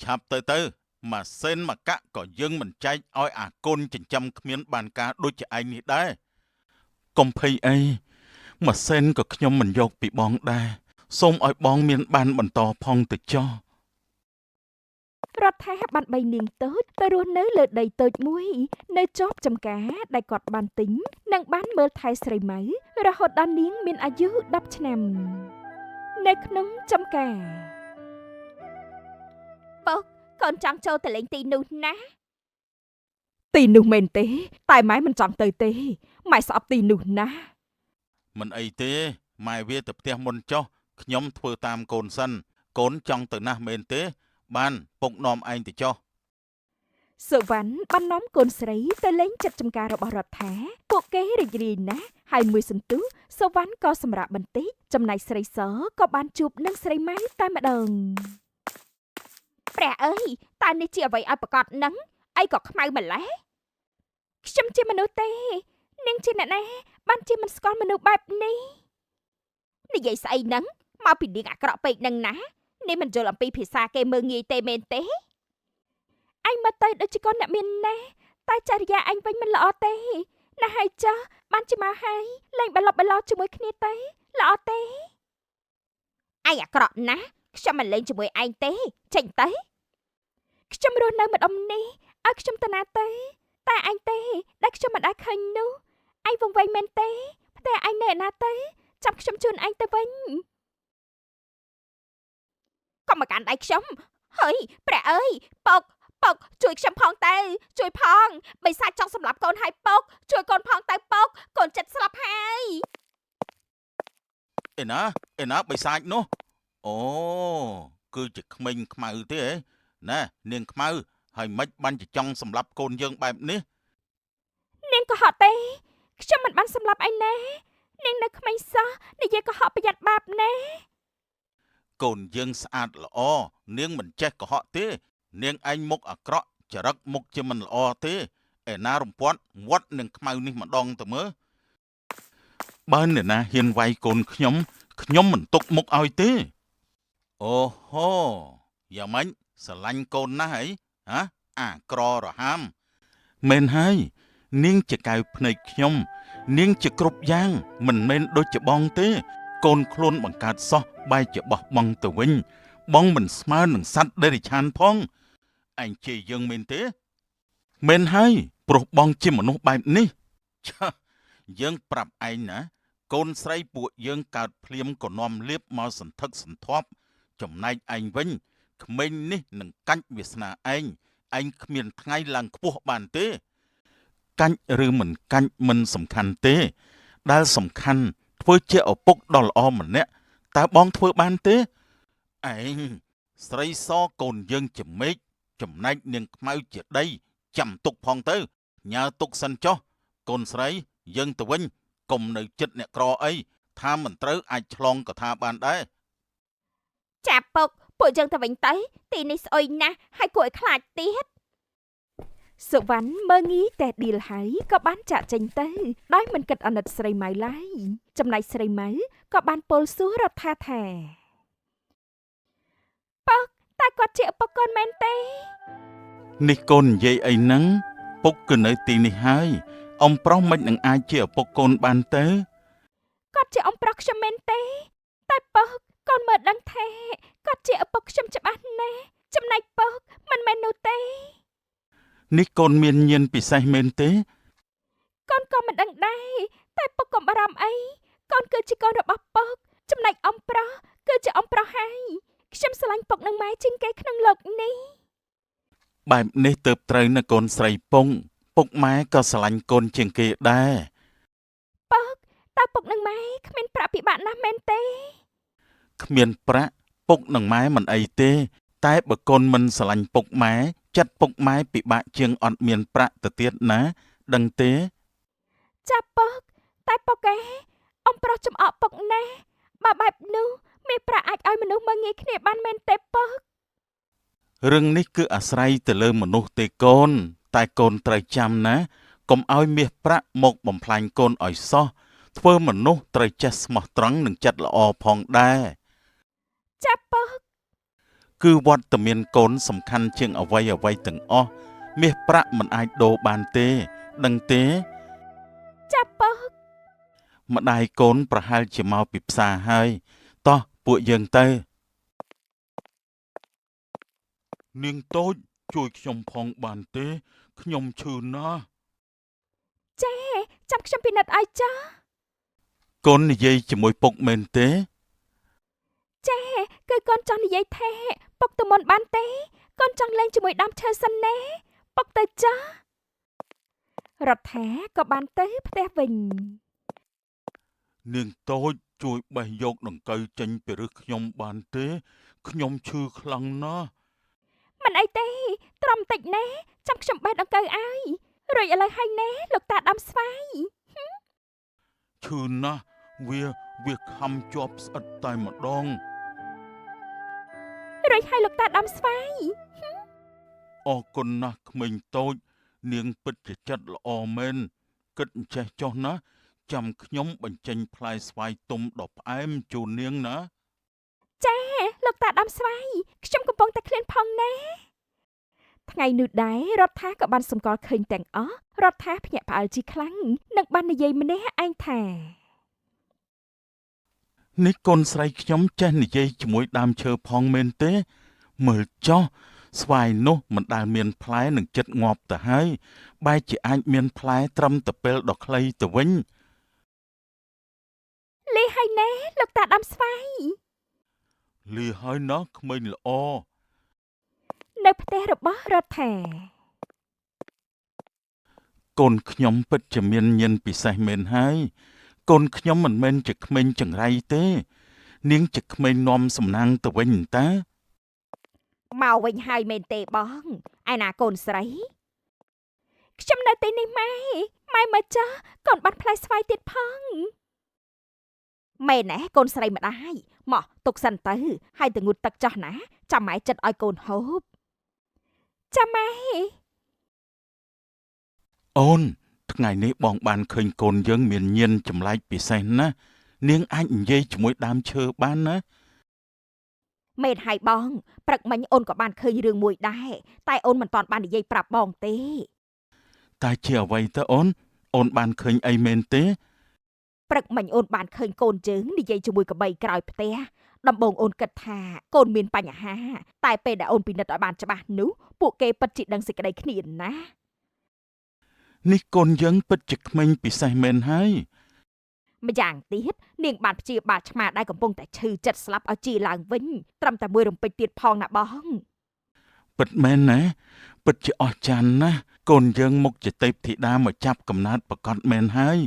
ឆាប់ទៅម៉ាសេនមកកាក់ក៏យើងមិនចែកឲ្យអាកូនចិញ្ចឹមគ្មានបានការដូចជាឯងនេះដែរកុំភ័យអីម៉ាសេនក៏ខ្ញុំមិនយកពីបងដែរសូមឲ្យបងមានបានបន្តផងទៅចុះ រដ្ឋាបានបីនាងតូចទៅរស់នៅលើដីតូចមួយនៅជាប់ចំការដែលគាត់បានទិញនិងបានមើលថែស្រីម៉ៅរហូតដល់នាងមានអាយុ10ឆ្នាំនៅក្នុងចំការពុកកូនចង់ចូលទៅលេងទីនោះណាទីនោះមែនទេតែម៉ែមិនចង់ទៅទេម៉ែស្អប់ទីនោះណាមិនអីទេម៉ែវាទៅផ្ទះមុនចុះខ្ញុំធ្វើតាមកូនសិនកូនចង់ទៅណាស់មែនទេបានពុកនាំឯងទៅចុះ សុវណ្ណបាននាំកូនស្រីទៅលេងចិត្តចំការរបស់រដ្ឋាពួកគេរីករាយណាស់ហើយមួយសន្ទុះសុវណ្ណក៏សម្រាកបន្តិចចំណែកស្រីសក៏បានជួបនឹងស្រីម៉ៅតែម្ដងព្រះអើយតើនេះជាអ្វីឲ្យប្រកាសនឹងអីក៏ខ្មៅម្ល៉េះខ្ញុំជាមនុស្សទេនាងជាអ្នកណាបានជាមិនស្គាល់មនុស្សបែបនេះនិយាយស្អីហ្នឹងមកពីនាងអាក្រក់ពេកនឹងណានេះមិនយល់អំពីភាសាគេមើងងាយទេមែនទេអញមកទៅដូចជាកូនអ្នកមានណាតែចរិយាអញវិញមិនល្អទេណាស់ហើយចាស់បានជាមកហើយលេងបលប់បលោជាមួយគ្នាទេល្អទេឯងអាក្រក់ណាស់ខ្ញុំមិនលេងជាមួយឯងទេចេញទៅខ្ញុំរស់នៅម្ដុំនេះឲ្យខ្ញុំទៅណាទេតែអញទេដែលខ្ញុំមិនដែលឃើញនោះឯងវង្វេងមែនទេផ្ទះអញនៅឯណាទេចាំខ្ញុំជូនឯងទៅវិញកុំមកកាន់ដៃខ្ញុំហើយព្រះអើយពុកជួយខ្ញុំផងទៅជួយផងបិសាចចង់សម្លាប់កូនហើយពុកជួយកូនផងទៅពុកកូនចិត្តស្លាប់ហើយឯណាបិសាចនោះអូគឺជាក្មេងខ្មៅទេហ៎ណែនាងខ្មៅហើយមិនបានជាចង់សម្លាប់កូនយើងបែបនេះនាងក៏ហត់ទេខ្ញុំមិនបានសម្លាប់ឯណានាងនៅក្មេងសោះនិយាយកុហកប្រយ័ត្នបាបណាកូនយើងស្អាតល្អនាងមិនចេះកុហកទេនាងឯងមុខអាក្រក់ចរិតមុខជាមិនល្អទេឯណារំពាត់វត្តនឹងខ្មៅនេះម្ដងទៅមើលបើអ្នកណាហ៊ានវាយកូនខ្ញុំមិនទុកមុខឲ្យទេអូហូយ៉ាងម៉េចស្រឡាញ់កូនណាស់ហីហ៎អាក្ររហាមមែនហើយនាងជាកៅភ្នែកខ្ញុំនាងជាគ្រប់យ៉ាងមិនមែនដូចជាបងទេកូនខ្លួនបង្កើតសោះបែរជាបោះបង់ទៅវិញបងមិនស្មើនឹងសត្វដេរិឆានផងឯងជេរយើងមែនទេមែនហើយព្រោះបងជាមនុស្សបែបនេះឆាយើងប្រាប់ឯងណាកូនស្រីពួកយើងកើតភ្លាមក៏នាំលៀបមកសន្ធឹកសន្ធាប់ចំណែកឯងវិញក្មេងនេះនឹងកាច់វាសនាឯងគ្មានថ្ងៃឡើងខ្ពស់បានទេកាច់ឬមិនកាច់មិនសំខាន់ទេដែលសំខាន់ធ្វើជាឪពុកដ៏ល្អម្នាក់តើបងធ្វើបានទេឯងស្រីសកូនយើងជាមេឃចំណែកនាងខ្មៅជាដីចាំទុកផងទៅញ៉ាទុកសិនចុះកូនស្រីយើងទៅវិញកុំនៅចិត្តអ្នកក្រអីថាមិនត្រូវអាចឆ្លងកថាបានដែរចាប់ពុកពួកយើងទៅវិញទៅទីនេះស្អុយណាស់ហើយគួរឲ្យខ្លាចទៀតសុវណ្ណមើងងាយតែឌីលហើយក៏បានចាក់ចេញទៅដោយមិនគិតអាណិតស្រីម៉ៅឡើយចំណែកស្រីម៉ៅក៏បានពោលសួររដ្ឋាថាពុកតែគាត់ជាឪពុកកូនមែនទេនេះកូននិយាយអីហ្នឹងពុកគឺនៅទីនេះហើយអំប្រុសមិននឹងអាចជាឪពុកកូនបានទៅគាត់ជាអំប្រុសខ្ញុំមែនទេតែពុកកូនមើលដឹងថាគាត់ជាឪពុកខ្ញុំច្បាស់ណាស់ចំណែកពុកមិនមែននោះទេនេះកូនមានញៀនពិសេសមែនទេកូនក៏មិនដឹងដែរតែពុកកុំបារម្ភអីកូនគឺជាកូនរបស់ពុកចំណែកអំប្រុសគឺជាអំប្រុសហើយខ្ញុំស្រឡាញ់ពុកនិងម៉ែជាងគេក្នុងโลกនេះបែបនេះទៅត្រូវណាកូនស្រីពុកម៉ែក៏ស្រឡាញ់កូនជាងគេដែរពុកតើពុកនិងម៉ែគ្មានប្រាក់ពិបាកណាស់មែនទេគ្មានប្រាក់ពុកនិងម៉ែមិនអីទេតែបើកូនមិនស្រឡាញ់ពុកម៉ែចិត្តពុកម៉ែពិបាកជាងអត់មានប្រាក់ទៅទៀតណាដឹងទេចាប់ពុកតែពុកអំប្រុសចំអកពុកណាស់បើបែបនោះមានប្រាក់អាចឲ្យមនុស្សមើងងាយគ្នាបានមែនទេពុករឿងនេះគឺអាស្រ័យទៅលើមនុស្សទេកូនតែកូនត្រូវចាំណាកុំឲ្យមាសប្រាក់មកបំផ្លាញកូនឲ្យសោះធ្វើមនុស្សត្រូវចេះស្មោះត្រង់និងចិត្តល្អផងដែរចាប់ពុកគឺវត្តមានកូនសំខាន់ជាងអ្វីទាំងអស់មាសប្រាក់មិនអាចដូរបានទេដឹងទេចាប់ពុកម្ដាយកូនប្រហែលជាមកពីផ្សារហើយតោះពួកយើងទៅនាងតូចជួយខ្ញុំផងបានទេខ្ញុំឈឺណាស់ចាចាំខ្ញុំពិនិត្យឲ្យចាកូននិយាយជាមួយពុកមែនទេចាគឺកូនចង់និយាយថាពុកទៅមុនបានទេកូនចង់លេងជាមួយដើមឈើសិនណាពុកទៅចារដ្ឋាក៏បានទៅផ្ទះវិញនាងតូចជួយបេះយកដង្កូវចេញពីរឹសខ្ញុំបានទេខ្ញុំឈឺខ្លាំងណាស់ មិនអីទេត្រឹមតិចណាចាំខ្ញុំបេះដង្កូវឲ្យរួចឥឡូវហើយណាលោកតាដាំស្វាយ ឈឺណាស់វាខំជាប់ស្អិតតែម្ដង រួចហើយលោកតាដាំស្វាយ អរគុណណាស់ក្មេងតូចនាងពិតជាចិត្តល្អមែនគិតអញ្ចេះចុះណាចាំខ្ញុំបញ្ចេញផ្លែស្វាយទុំដ៏ផ្អែមជូននាងណា ចាលោកតាដាំស្វាយខ្ញុំកំពុងតែឃ្លានផងណាថ្ងៃនោះដែររដ្ឋាក៏បានសម្គាល់ឃើញទាំងអស់រដ្ឋាភ្ញាក់ផ្អើលជាខ្លាំងនិងបាននិយាយម្នាក់ឯងថា នេះកូនស្រីខ្ញុំចេះនិយាយជាមួយដើមឈើផងមែនទេមើលចុះស្វាយនោះមិនដែលមានផ្លែនឹងចិត្តងាប់ទៅហើយបែរជាអាចមានផ្លែត្រឹមតែពេលដ៏ខ្លីទៅវិញ លេហើយណាលោកតាដាំស្វាយ លីហើយណាក្មេងល្អ នៅផ្ទះរបស់រដ្ឋា កូនខ្ញុំពិតជាមានញៀនពិសេសមែនហើយកូនខ្ញុំមិនមែនជាក្មេងចង្រៃទេនាងជាក្មេងនាំសំណាងទៅវិញតា មកវិញហើយមែនទេបងឯណាកូនស្រីខ្ញុំនៅទីនេះម៉ែមកចាស់កូនបាត់ផ្លែស្វាយទៀតផងមែនណាកូនស្រីម្ដាយមកទុកសិនទៅហើយទៅងូតទឹកចាស់ណាចាំម៉ែចិត្តឲ្យកូនហូបចាំម៉ែ អូនថ្ងៃនេះបងបានឃើញកូនយើងមានញៀនចម្លែកពិសេសណាស់នាងអាចនិយាយជាមួយដើមឈើបានណា មែនហើយបងព្រឹកមិញអូនក៏បានឃើញរឿងមួយដែរតែអូនមិនទាន់បាននិយាយប្រាប់បងទេ តែជាអ្វីទៅអូនបានឃើញអីមែនទេ ព្រឹកមិញអូនបានឃើញកូនជើងនិយាយជាមួយកបីក្រោយផ្ទះដំបងអូនគិតថាកូនមានបញ្ហាតែពេលដែលអូនពិនិត្យឲ្យបានច្បាស់នោះពួកគេពិតជាដឹងសេចក្តីគ្នាណា នេះកូនយើងពិតជាក្មេងពិសេសមែនហើយ ម្យ៉ាងទៀតនាងបានព្យាបាលឆ្មាដែលកំពុងតែឈឺចិត្តស្លាប់ឲ្យជាឡើងវិញត្រឹមតែមួយរំពេចទៀតផងណាបង ពិតមែនណាពិតជាអស្ចារ្យណាស់កូនយើងមុខជាទេពធីតាមកចាប់កំណើតប្រកបមែនហើយ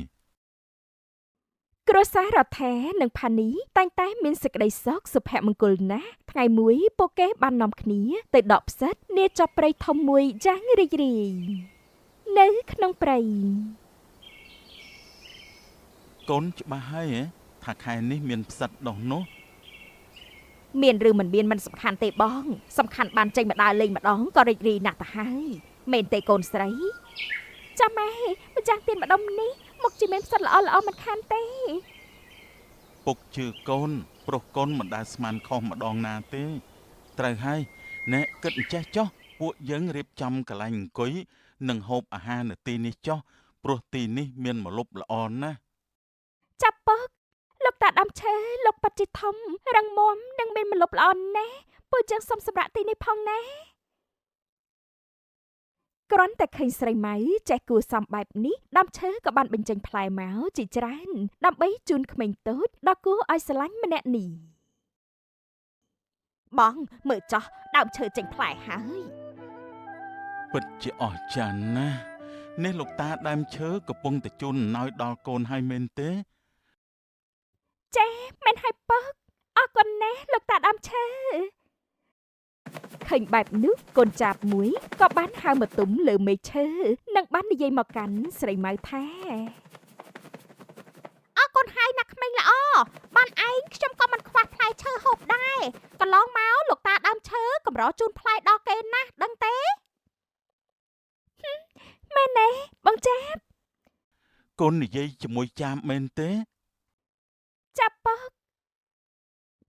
គ្រួសាររដ្ឋានិងផានីតែងតែមានសេចក្តីសុខសុភមង្គលណាស់ថ្ងៃមួយពួកគេបាននាំគ្នាទៅដកផ្សិតនាចប់ព្រៃធំមួយយ៉ាងរីករាយនៅក្នុងព្រៃ កូនច្បាស់ហើយថាខែនេះមានផ្សិតដុះនោះ មានឬមិនមានមិនសំខាន់ទេបងសំខាន់បានចេញមកដើរលេងម្ដងក៏រីករាយណាស់ទៅហើយមែនទេកូនស្រីចាំម៉ែម្យ៉ាងទៀតម្ដុំនេះមកជាមានផ្សិតល្អមិនខានទេ ពុកជឿកូនប្រុសកូនមិនដែលស្មានខុសម្ដងណាទេត្រូវហើយណែគិតអញ្ចេះចុះពួកយើងរៀបចំកន្លែងអង្គុយនិងហូបអាហារនៅទីនេះចុះព្រោះទីនេះមានម្លប់ល្អណាស់ ចាប់ពឹកលោកតាដើមឈើលោកប៉ាត់ជាធំរឹងមាំនិងមានម្លប់ល្អណាស់ពួកយើងសុំសម្រាប់ទីនេះផងណាគ្រាន់តែឃើញស្រីម៉ៅចេះគួរសមបែបនេះដើមឈើក៏បានបញ្ចេញផ្លែមកជាច្រើនដើម្បីជូនក្មេងតូចដល់គួរឲ្យស្រឡាញ់ម្នាក់នេះបងមើលចោះដើមឈើចេញផ្លែហើយ ពិតជាអស្ចារ្យណាស់នេះលោកតាដើមឈើកំពុងតែជូនអំណោយដល់កូនហើយមែនទេ ចាមែនហើយពឹកអរគុណណាស់លោកតាដើមឈើឃើញបែបនោះកូនចាបមួយក៏បានហៅមកទុំលើមេឈើនិងបាននិយាយមកកាន់ស្រីម៉ៅថាអរគុណហើយណាស់ក្មេងល្អបានឯងខ្ញុំក៏មិនខ្វះផ្លែឈើហូបដែរកន្លងមកលោកតាដើមឈើកម្រជូនផ្លែដល់គេណាស់ដឹងទេមែនទេបងចាប កូននិយាយជាមួយចាមមែនទេ ចាប់ពឹក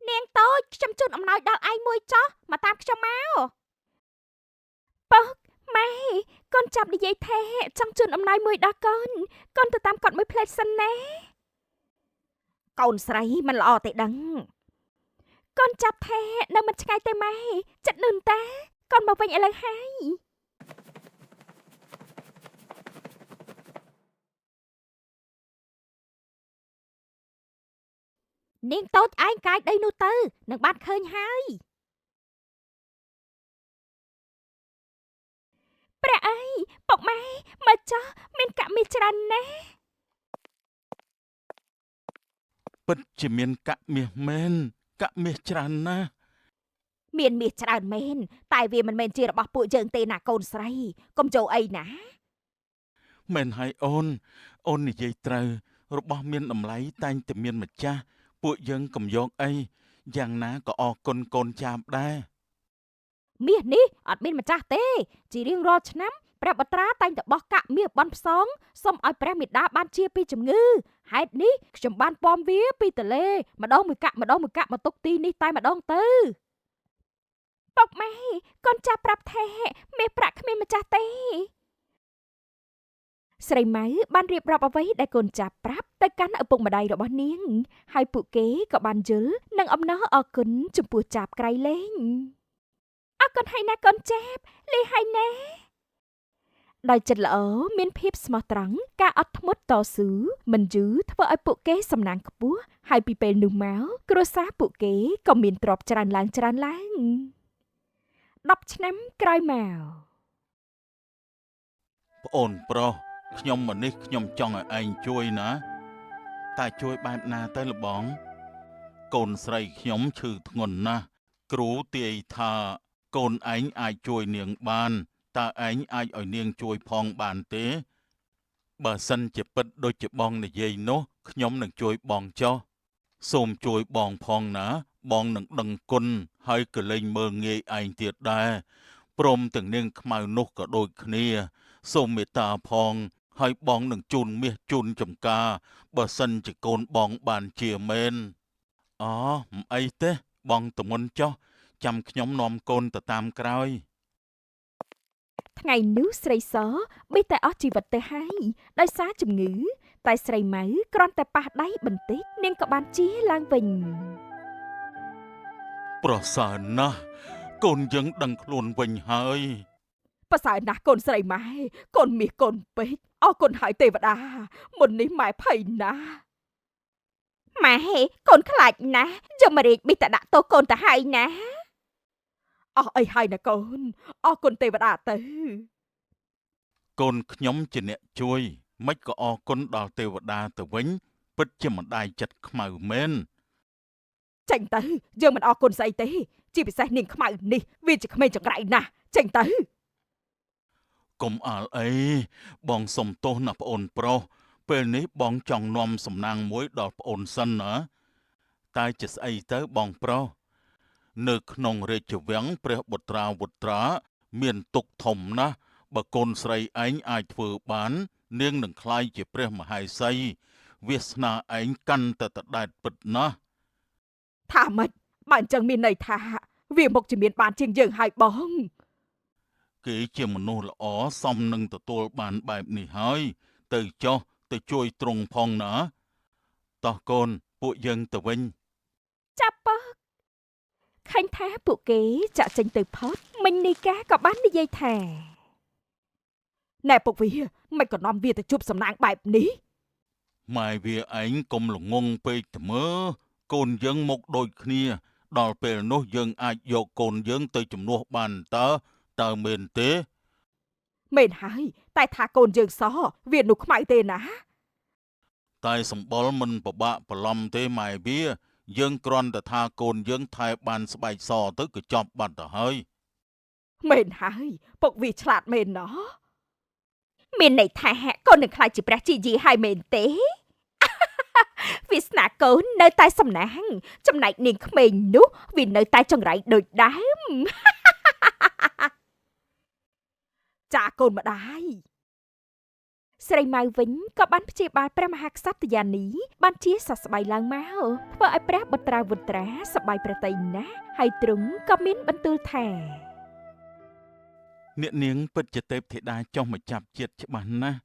នាងតូចខ្ញុំជូនអំណោយដល់ឯងមួយចោះមកតាមខ្ញុំមកពឹកម៉ែកូនចាប់និយាយថាចង់ជូនអំណោយមួយដល់កូនកូនទៅតាមគាត់មួយផ្លេតសិនណាកូនស្រីមិនល្អទេដឹងកូនចាប់ថានៅមិនឆ្ងាយទេម៉ែចិត្តនួនតាកូនមកវិញឥឡូវហើយនាងតូចឯងកាយដីនោះទៅនឹងបានឃើញហើយព្រះអីពុកម៉ែមកចោះមានកាក់មាសច្រើនណាស់ ពិតជាមានកាក់មាសមែនកាក់មាសច្រើនណាស់ មានមាសច្រើនមែនតែវាមិនមែនជារបស់ពួកយើងទេណាកូនស្រីកុំចូលអីណា មែនហើយអូននិយាយត្រូវរបស់មានតម្លៃតែងតែមានម្ចាស់ពួកយើងកុំយកអីយ៉ាងណាក៏អរគុណកូនចាបដែរ មាសនេះអត់មានម្ចាស់ទេជារៀងរាល់ឆ្នាំព្រះបត្រាតែងតែបោះកាក់មាសបន់ផ្សងសុំឲ្យព្រះមេដាបានជាពីជំងឺហេតុនេះខ្ញុំបានពំវាពីទលេម្ដងមួយកាក់មកទុកទីនេះតែម្ដងទៅពុកម៉ែកូនចាប់ប្រាប់ថាមាសប្រាក់គ្មានម្ចាស់ទេស្រីម៉ៅបានរៀបរាប់អ្វីដែលកូនចាប់ប្រាប់ទៅកាន់ឪពុកម្ដាយរបស់នាងហើយពួកគេក៏បានយល់និងអំណរអគុណចំពោះចាប់ក្រៃលែងអរគុណហើយណាកូនចាប់លីហើយណាដោយចិត្តល្អមានភាពស្មោះត្រង់ការអត់ធ្មត់តស៊ូមិនយូរធ្វើឲ្យពួកគេសំណាងខ្ពស់ហើយពីពេលនោះមកគ្រួសារពួកគេក៏មានទ្រព្យច្រើនឡើង10ឆ្នាំក្រោយមក ប្អូនប្រុសខ្ញុំម្នេះខ្ញុំចង់ឲ្យឯងជួយណាតែជួយបែបណាទៅលបងកូនស្រីខ្ញុំឈឺធ្ងន់ណាស់គ្រូទាយថាកូនឯងអាចជួយនាងបានតើឯងអាចឲ្យនាងជួយផងបានទេបើសិនជាពិតដូចជាបងនិយាយនោះខ្ញុំនឹងជួយបងចុះសូមជួយបងផងណាបងនឹងដឹងគុណហើយក៏លែងមើលងាយឯងទៀតដែរព្រមទាំងនាងខ្មៅនោះក៏ដូចគ្នាសូមមេត្តាផងហើយបងនឹងជូនមាសជូនចំការបើសិនជាកូនបងបានជាមែនអូមិនអីទេបងតមុនចុះចាំខ្ញុំនាំកូនទៅតាមក្រោយថ្ងៃនោះស្រីសបិទតែអស់ជីវិតទៅហើយដោយសារជំងឺតែស្រីម៉ៅគ្រាន់តែប៉ះដៃបន្តិចនាងក៏បានជាឡើងវិញ ប្រសើរណាស់កូនយើងដឹងខ្លួនវិញហើយ ប្រសើរណាស់កូនស្រីម៉ែកូនមាសកូនពេជ្រអរគុណហើយទេវតាមុននេះម៉ែភ័យណាស់ម៉ែកូនខ្លាចណាស់យមរាជបិទតែដាក់ទោសកូនទៅហើយណាអស់អីហើយណាកូនអរគុណទេវតាទៅ កូនខ្ញុំជាអ្នកជួយមិនក៏អរគុណដល់ទេវតាទៅវិញពិតជាម្ដាយចិត្តខ្មៅមែន ចេញទៅយើងមិនអរគុណស្អីទេជាពិសេសនាងខ្មៅនេះវាជាក្មេងចង្រៃណាស់ចេញទៅ កុំអាលអីបងសុំទោសណាប្អូនប្រុសពេលនេះបងចង់នាំសំណាងមួយដល់ប្អូនសិនណាតែជាស្អីទៅបងប្រុសនៅក្នុងរាជវាំងព្រះបុត្រាវុត្រាមានទុកធំណាស់បើកូនស្រីឯងអាចធ្វើបាននាងនឹងក្លាយជាព្រះមហេសីវាសនាឯងកាន់តែដដែលពិតណាស់ ថាម៉េចបើអញ្ចឹងមានន័យថាវាមកជាមានបានជាងយើងហើយបង គេជាមនុស្សល្អសមនឹងទទួលបានបែបនេះហើយទៅចុះទៅជួយទ្រង់ផងណាតោះកូនពួកយើងទៅវិញ ចាប់ពើឃើញថាពួកគេចាក់ចេញទៅផុតមិញនីកាក៏បាននិយាយថាណែពុកវាមិនក៏នាំវាទៅជួបសំណាងបែបនេះ ម៉ែវាឯងកុំល្ងងពេកទៅមើលកូនយើងមកដូចគ្នាដល់ពេលនោះយើងអាចយកកូនយើងទៅជំនួសបានតើមែនទេ មែនហើយតែថាកូនយើងសវានោះខ្មៅទេណា តែសម្បល់មិនពិបាកប្រឡំទេម៉ែវាយើងគ្រាន់តែថាកូនយើងថែបានស្បែកសទៅក៏ចប់បាត់ទៅហើយ មែនហើយពុកវាឆ្លាតមែនណោះមានន័យថាកូននឹងខ្លាចជាព្រះជាយាយហើយមែនទេ វាសនាកូននៅតែសំណាងចំណែកនាងក្មេងនោះវានៅតែចង្រៃដូចដើម ចាកូនម្ដាយស្រីម៉ៅវិញក៏បានព្យាបាលព្រះមហាក្សត្រយានីបានជាសះស្បើយឡើងមកធ្វើឲ្យព្រះបុត្រាវុត្រាសប្បាយប្រទៃណាស់ហើយទ្រង់ក៏មានបន្ទូលថា អ្នកនាងពិតជាទេពធីតាចុះមកចាប់ជាតិច្បាស់ណាស់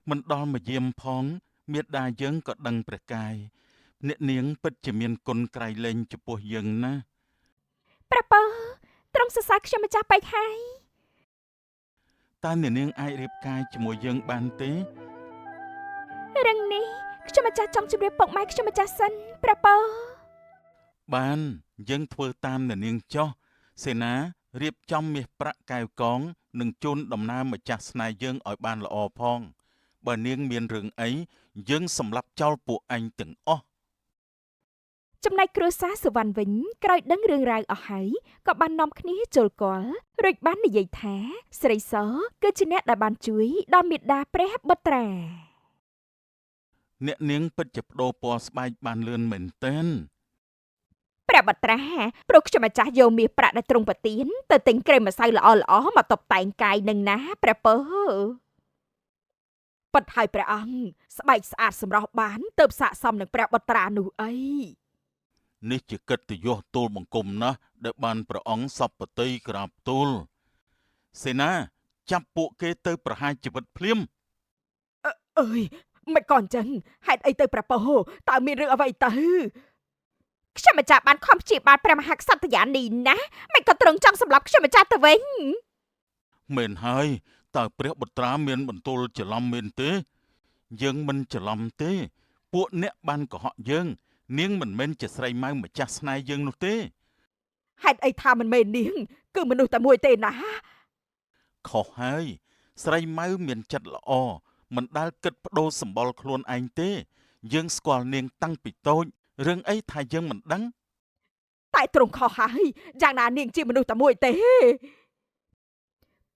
មិនដល់មកយាមផងមេដាយើងក៏ដឹងព្រះកាយអ្នកនាងពិតជាមានគុណក្រៃលែងចំពោះយើងណាស់ ព្រះពើទ្រង់សរសើរខ្ញុំម្ចាស់បែកហើយ តើអ្នកនាងអាចរៀបការជាមួយយើងបានទេ រឹងនេះខ្ញុំម្ចាស់ចង់ជម្រាបពុកម៉ែខ្ញុំម្ចាស់សិនព្រះពើ បានយើងធ្វើតាមអ្នកនាងចុះសេនារៀបចំមាសប្រាក់កែវកងនិងជូនដំណើរម្ចាស់ស្នេហ៍យើងឲ្យបានល្អផងបើនាងមានរឿងអីយើងសម្លាប់ចោលពួកអញទាំងអស់ ចំណែកគ្រួសារសុវណ្ណវិញក្រោយដឹងរឿងរ៉ាវអស់ហើយក៏បាននាំគ្នាចូលគាល់រួចបាននិយាយថាស្រីសគឺជាអ្នកដែលបានជួយដល់មាតាព្រះបុត្រា អ្នកនាងពិតជាបដូរពណ៌ស្បែកបានលឿនមែនទែន ព្រះបុត្រាព្រោះខ្ញុំម្ចាស់យកមាសប្រាក់ដែលទ្រង់ប្រទានទៅទិញក្រែមម្សៅល្អៗមកតុបតែងកាយនឹងណាព្រះពើប៉ុន្តែហើយព្រះអង្គស្បែកស្អាតសម្រស់បានទៅស័ក្តិសមនឹងព្រះបុត្រានោះអី នេះជាកិត្តិយសទូលបង្គំណាស់ដែលបានព្រះអង្គសពតិក្រាបទូលសេនាចាប់ពួកគេទៅប្រហារជីវិតភ្លាម អើយមិនក៏អញ្ចឹងហេតុអីទៅព្រះពើតើមានរឿងអ្វីទៅខ្ញុំម្ចាស់បានខំព្យាបាលព្រះមហាក្សត្រយានីណាមិនក៏ទ្រង់ចង់សម្លាប់ខ្ញុំម្ចាស់ទៅវិញ មែនហើយតើព្រះបុត្រាមានបន្ទោលច្រឡំមែនទេយើងមិនច្រឡំទេពួកអ្នកបានកុហកយើងនាងមិនមែនជាស្រីម៉ៅម្ចាស់ស្នេហ៍យើងនោះទេ ហេតុអីថាមិនមែននាងគឺមនុស្សតែមួយទេណា ខុសហើយស្រីម៉ៅមានចិត្តល្អមិនដែលគិតបដូរសម្បល់ខ្លួនឯងទេយើងស្គាល់នាងតាំងពីតូចរឿងអីថាយើងមិនដឹង តែទ្រង់ខុសហើយយ៉ាងណានាងជាមនុស្សតែមួយទេ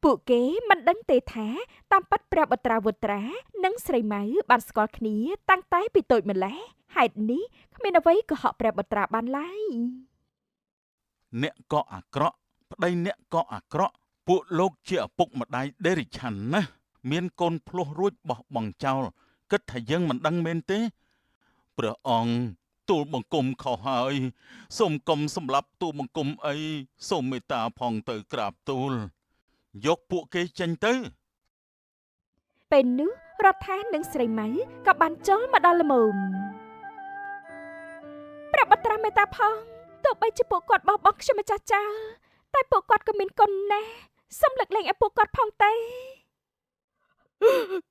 ពួកគេមិនដឹងទេថាតាមពិតព្រះបុត្រាវុត្រានិងស្រីម៉ៅបានស្គាល់គ្នាតាំងតែពីតូចម្ល៉េះហេតុនេះគ្មានអ្វីកុហកព្រះបុត្រាបានឡើយ អ្នកក៏អាក្រក់ប្តីអ្នកក៏អាក្រក់ពួកលោកជាឪពុកម្ដាយដេរិឆាន់ណាស់មានកូនភ្លោះរួចបោះបង់ចោលគិតថាយើងមិនដឹងមែនទេព្រះអង្គទូលបង្គំខុសហើយសូមកុំសម្លាប់ទូលបង្គំអីសូមមេត្តាផងទៅក្រាបទូលយកពួកគេចេញទៅ ពេលនោះរដ្ឋានិងស្រីម៉ៅក៏បានចូលមកដល់ល្មមព្រះបុត្រាមេត្តាផងទោះបីជាពួកគាត់បោះបង់ខ្ញុំម្ចាស់ចោលតែពួកគាត់ក៏មានគុណណាស់សូមលើកលែងឲ្យពួកគាត់ផងទេ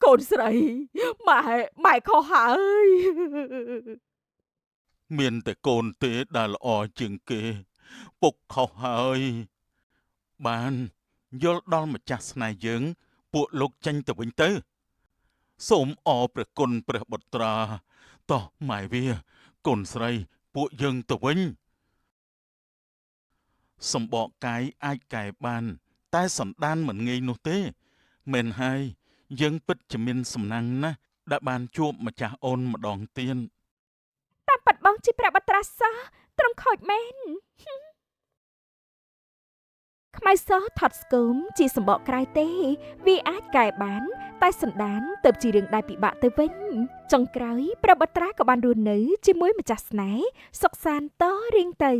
កូនស្រីម៉ែខុសហើយ មានតែកូនទេដែលល្អជាងគេពុកខុសហើយបានយល់ដល់ម្ចាស់ស្នេហ៍យើងពួកលោកចេញទៅវិញទៅសូមអរព្រះគុណព្រះបុត្រាតោះម៉ែវាកូនស្រីពួកយើងទៅវិញសម្បកកាយអាចកែបានតែសន្តានមិនងាយនោះទេមែនហើយយើងពិតជាមានសំណាងណាស់ដែលបានជួបម្ចាស់អូនម្ដងទៀត តាមប៉ាត់បងជាព្រះបុត្រាសោះត្រង់ខូចមែនខ្មៅសថត់ស្គមជាសម្បកក្រៅទេវាអាចកែបានតែសន្តានទៅជារឿងដែលពិបាកទៅវិញចុងក្រោយព្រះបុត្រាក៏បានរស់នៅជាមួយម្ចាស់ស្នេហ៍សុខសាន្តតរៀងទៅ